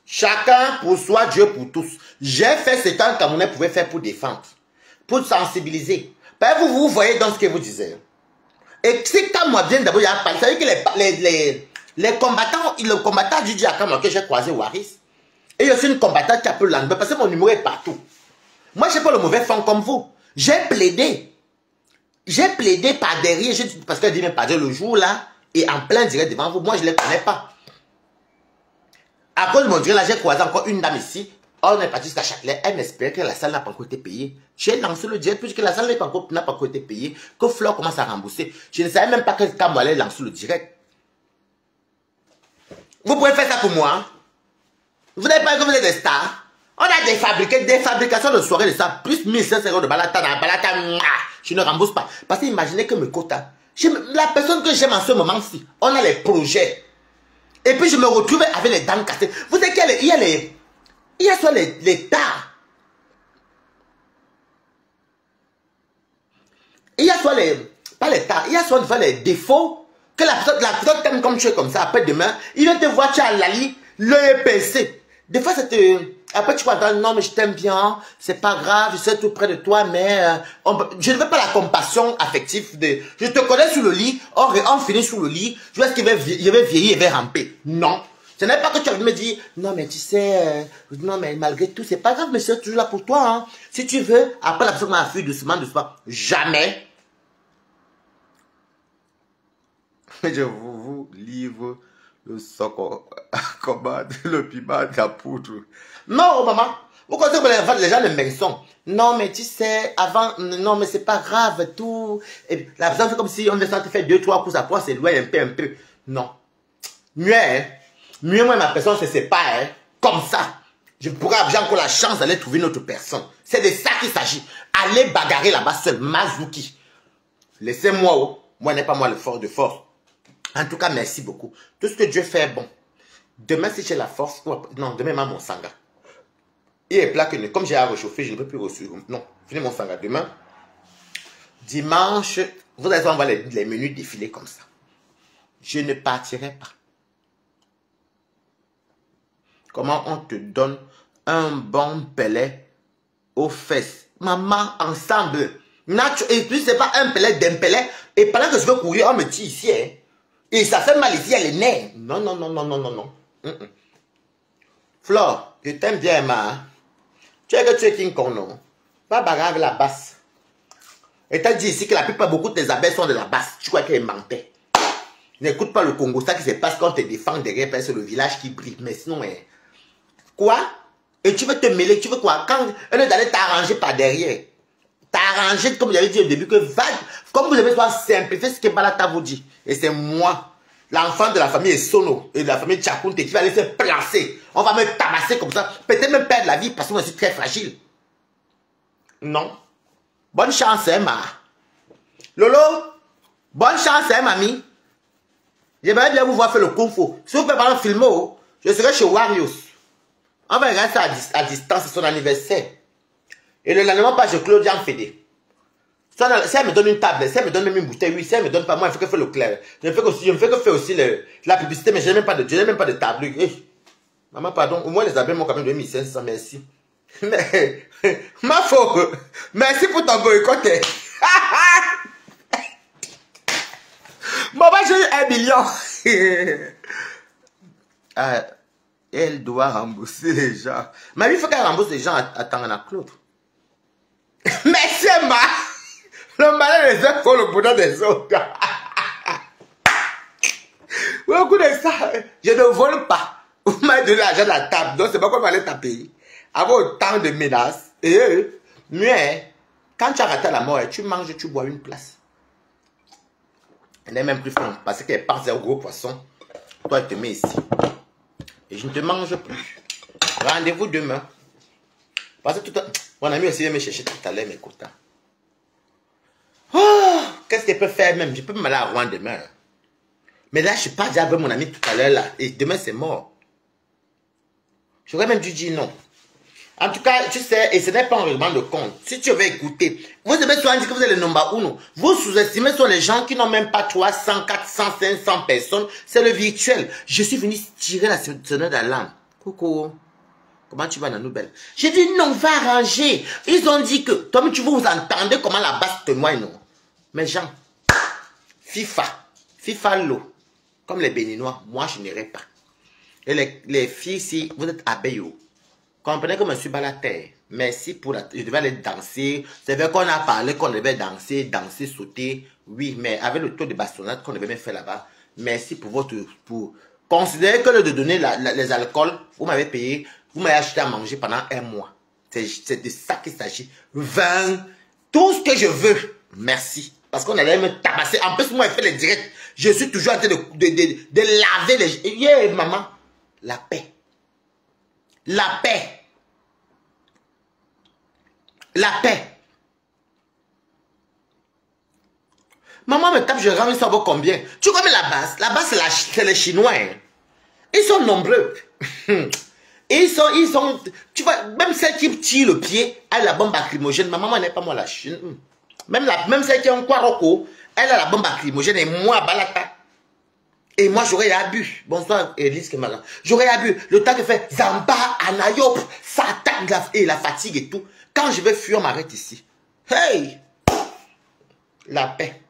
Chacun pour soi, Dieu pour tous. J'ai fait ce qu'un Camerounais pouvait faire pour défendre, pour sensibiliser. Vous voyez dans ce que vous disiez. Et c'est quand moi bien d'abord, il y a pas. Vous savez que les combattants, le combattant du Diakam que j'ai croisé Waris, et il y a aussi une combattante qui a peu l'anglais, parce que mon numéro est partout. Moi, je n'ai pas le mauvais fond comme vous. J'ai plaidé. J'ai plaidé par derrière, parce qu'elle dit même pas dire le jour là, et en plein direct devant vous, moi je ne les connais pas. À cause de mon direct là, j'ai croisé encore une dame ici. On est parti jusqu'à Châtelet. Elle m'espérait que la salle n'a pas encore été payée. J'ai lancé le direct puisque la salle n'a pas encore été payée. Que Fleur commence à rembourser. Je ne savais même pas que quand moi allais lancer le direct. Vous pouvez faire ça pour moi. Hein? Vous n'avez pas que vous êtes des stars. On a des fabrications de soirées de ça. Plus 1500 euros de balata. Je ne rembourse pas. Parce que imaginez que mes quotas. La personne que j'aime en ce moment-ci, on a les projets. Et puis je me retrouve avec les dames cassées. Vous savez qu'il y a soit les tares. Il y a soit pas les tares, il y a soit les défauts que la personne t'aime comme tu es comme ça. Après demain, il vient te voir, tu as Lali, le PC. Des fois, après tu vas dire non mais je t'aime bien, c'est pas grave, je suis tout près de toi, mais je ne veux pas la compassion affective je te connais sous le lit, on finit sous le lit, je vois ce qu'il va vieillir et va ramper. Non. Ce n'est pas que tu vas me dire, non mais tu sais, non mais malgré tout, c'est pas grave, mais c'est toujours là pour toi. Hein. Si tu veux, après la personne m'a fui doucement. Jamais. Je vous livre le socle à combattre, le piment, la poudre. Non, maman. Vous connaissez que les gens le mensonge. Non, mais tu sais, avant, non, mais c'est pas grave, tout. Et la personne fait comme si on descend te faire 2-3 coups à poids, c'est loin un peu. Non. Mieux, hein. Mieux, moi, ma personne se sépare, hein. Comme ça. J'ai encore la chance d'aller trouver une autre personne. C'est de ça qu'il s'agit. Allez bagarrer là-bas seul, Mazouki. Laissez-moi, oh. Moi, n'est pas moi le fort de force. En tout cas, merci beaucoup. Tout ce que Dieu fait est bon. Demain, si j'ai la force, non, demain, mon sanga. Il est plat que comme j'ai à réchauffer, je ne peux plus reçu. Non, finis mon sanga. Demain, dimanche, vous allez voir les menus défiler comme ça. Je ne partirai pas. Comment on te donne un bon pellet aux fesses? Maman, ensemble. Et puis, c'est pas un pellet d'un pellet. Et pendant que je veux courir, on me tire ici. Hein. Et ça fait mal ici, elle est nerfs. Non, non, non, non, non, non, non. Flore, je t'aime bien, ma. Tu es que tu es King Kong, non? Pas bagarre avec la basse. Et t'as dit ici que la plupart, beaucoup de tes abeilles sont de la basse. Tu crois qu'elle mentait. N'écoute pas le Congo, ça qui se passe quand on te défend derrière, c'est le village qui brille. Mais sinon, quoi? Et tu veux te mêler, tu veux quoi? Quand elle est d'aller t'arranger par derrière. T'arranger, comme j'avais dit au début, que va, comme vous avez soit simplifié ce que Balata vous dit. Et c'est moi, l'enfant de la famille Sono et de la famille Tchakounte qui va aller se placer. On va me tabasser comme ça. Peut-être même perdre la vie parce que moi je suis très fragile. Non. Bonne chance, hein, ma. Lolo, bonne chance, hein, mamie. J'aimerais bien vous voir faire le kung fu. Si vous pouvez par exemple filmer, je serai chez Warriors. On va regarder ça à distance, c'est son anniversaire. Et le lendemain, pas chez Claudia Fédé. Si elle me donne une table, si elle me donne même une bouteille, oui, si elle me donne pas, moi, il faut que faire le clair. Je ne fais que faire aussi la publicité, mais je n'ai même pas de table. Hey. Maman, pardon, au moins les abeilles m'ont quand même donné 1500, merci. Mais, ma faute, merci pour ton boycott. Maman, j'ai eu 1 million. Elle doit rembourser les gens. Mais il faut qu'elle rembourse les gens à Tangana-Claude. Merci, ma. Le malin des uns faut le bonheur des autres. Au coup de ça, je ne vole pas. Vous m'avez donné l'argent de la table, donc c'est pas quoi aller taper. Avoir autant de menaces. Mais, quand tu as raté la mort, tu manges, tu bois une place. Elle n'est même plus faim parce qu'elle pense au gros poisson. Toi, tu te mets ici. Et je ne te mange plus. Rendez-vous demain. Parce que mon ami aussi vient me chercher tout à l'heure mes quotas. Oh, qu'est-ce qu'elle peut faire même? Je peux me aller à Rouen demain. Mais là, je suis pas déjà avec mon ami tout à l'heure là. Et demain, c'est mort. J'aurais même dû dire non. En tout cas, tu sais, et ce n'est pas un règlement de compte. Si tu veux écouter, vous devez souvent dire que vous êtes le number uno. Vous sous-estimez sur les gens qui n'ont même pas 300, 400, 500 personnes. C'est le virtuel. Je suis venu tirer la sonnette d'alarme. Coucou. Comment tu vas, Nanou Belle? J'ai dit non, va arranger. Ils ont dit que, toi, tu vous entendez comment la base te noie, non? Mais Jean, FIFA l'eau. Comme les Béninois, moi je n'irai pas. Et les filles ici, vous êtes abeilles. Comprenez que je suis Balater. Merci pour la... Je devais aller danser. C'est vrai qu'on a parlé qu'on devait danser, sauter. Oui, mais avec le taux de bastonnade qu'on devait même faire là-bas. Merci pour votre... Pour considérer que de donner les alcools, vous m'avez payé, vous m'avez acheté à manger pendant 1 mois. C'est de ça qu'il s'agit. 20, tout ce que je veux. Merci. Parce qu'on allait me tabasser. En plus, moi, je fais les directs. Je suis toujours en train de laver les... Yeah, maman. La paix. La paix. La paix. Maman me tape, je ramène ça vaut combien? Tu connais la base? La base, c'est les Chinois. Hein. Ils sont nombreux. Ils sont... Tu vois, même celle qui tire le pied, elle a la bombe lacrymogène. Ma maman n'est pas moi la Chine. Même celle qui est en Kwaroko, elle a la bombe lacrymogène et moi, Balata. Et moi, j'aurais abus. Bonsoir, Elise Kemara. J'aurais abus. Le temps que fait Zamba, Anayop, ça attaque et la fatigue et tout. Quand je vais fuir, on m'arrête ici. Hey! La paix.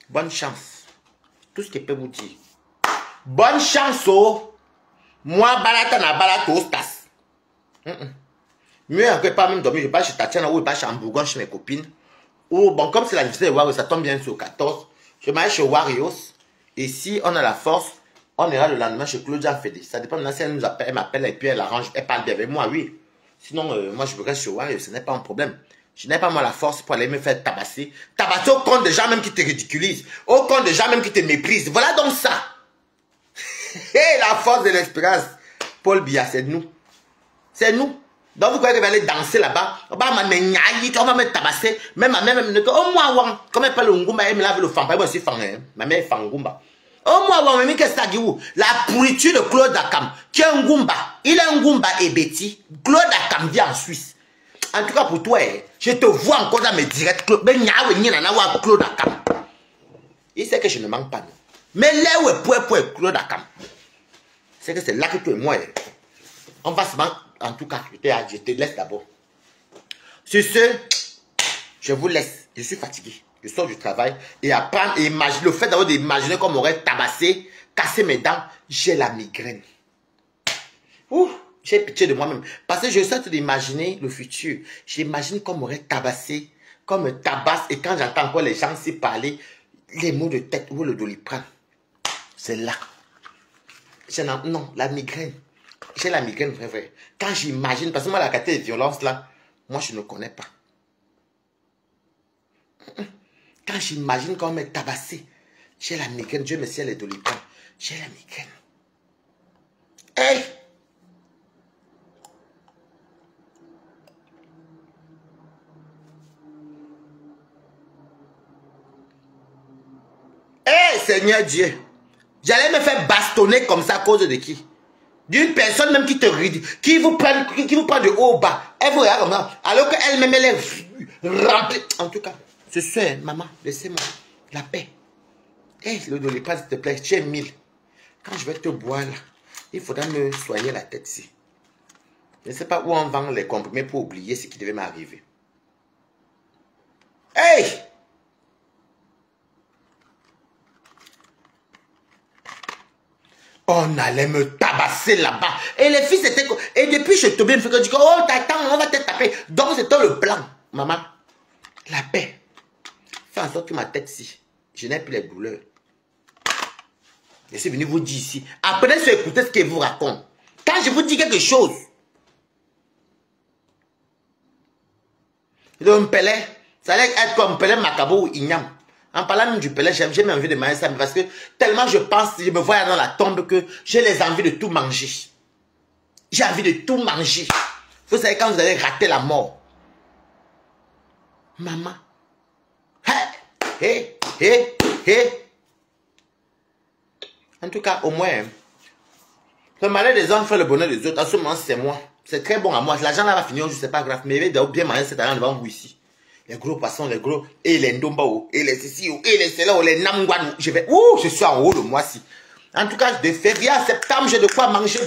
Bonne chance. Tout ce que je peux vous dire. Bonne chance, oh! Moi, Balata na Balata au Stas. Mieux que pas même dormir, je passe chez Tatiana ou je passe en Bourgogne chez mes copines. Ou bon, comme c'est l'anniversaire de Wario, ça tombe bien sur le 14. Je m'arrête chez Warriors. Et si on a la force, on ira le lendemain chez Claudia Fédé. Ça dépend maintenant si elle nous appelle, elle m'appelle et puis elle arrange, elle parle bien avec moi, oui. Sinon, moi je reste chez Warriors, ce n'est pas un problème. Je n'ai pas moi la force pour aller me faire tabasser. Tabasser au compte des gens même qui te ridiculisent. Au compte des gens même qui te méprisent. Voilà donc ça. Et la force de l'espérance. Paul Biya, c'est nous. C'est nous. Donc vous croyez que je vais aller danser là-bas? On va me tabasser. Même ma mère me dit, oh moi, comme elle parle le Ngumba, elle me lave le fan. Moi aussi fan, ma mère est fan Ngumba. Oh moi, mais qu'est-ce que ça dit? La pourriture de Claude Akam, qui est un Ngumba. Il est un Ngumba et Betty. Claude Akam vit en Suisse. En tout cas pour toi, je te vois encore dans mes directs. Claude Akam. Il sait que je ne manque pas. Mais là où est pour Claude Akam, c'est que c'est là que toi et moi, on va se manquer. En tout cas, je te laisse d'abord. Sur ce, je vous laisse. Je suis fatigué. Je sors du travail et apprendre et imaginer. Le fait d'avoir d'imaginer qu'on m'aurait tabassé, cassé mes dents, j'ai la migraine. Ouh, j'ai pitié de moi-même. Parce que je suis en train d'imaginer le futur. J'imagine qu'on m'aurait tabassé, qu'on me tabasse et quand j'entends encore les gens s'y parler, les mots de tête ou le Doliprane. C'est là. Non, la migraine. J'ai la migraine, vrai. Quand j'imagine, parce que moi, la qualité de violence, là, moi, je ne connais pas. Quand j'imagine qu'on m'est tabassé, j'ai la migraine. Dieu merci, les Doliprane. J'ai la migraine. Hey! Hey, Seigneur Dieu! J'allais me faire bastonner comme ça à cause de qui? D'une personne même qui te ridicule, qui vous prend de haut au bas. Elle vous regarde comme ça, alors qu'elle-même elle est remplie. En tout cas, ce soir, maman, laissez-moi la paix. Hé, le Doliprane, s'il te plaît, tu es 1000. Quand je vais te boire là, il faudra me soigner la tête ici. Je ne sais pas où on vend les comprimés pour oublier ce qui devait m'arriver. Hey! On allait me tabasser là-bas. Et les filles, c'était... Et depuis, je te bien fait que je dis, oh, t'attends, on va te taper. Donc, c'était le plan. Maman, la paix. Fais en sorte que ma tête, si, je n'ai plus les douleurs. Je suis venu vous dire ici. Apprenez à écouter ce qu'il vous raconte. Quand je vous dis quelque chose, le mpelé, ça allait être comme mpelé Macabo ou Ignam. En parlant même du pelé, j'ai même envie de manger ça, parce que tellement je pense, je me vois dans la tombe que j'ai les envies de tout manger. J'ai envie de tout manger. Vous savez, quand vous allez rater la mort. Maman. En tout cas, au moins, Le malheur des hommes fait le bonheur des autres. En ce moment, c'est moi. C'est très bon à moi. L'argent là va finir, je sais pas grave. Mais il va bien manger cet argent devant vous ici. Les gros poissons, les gros. Et les ndombao, et les ceci, et les cela, les namguanou. Je suis en haut le mois-ci. En tout cas, de février à septembre, j'ai de quoi manger bien.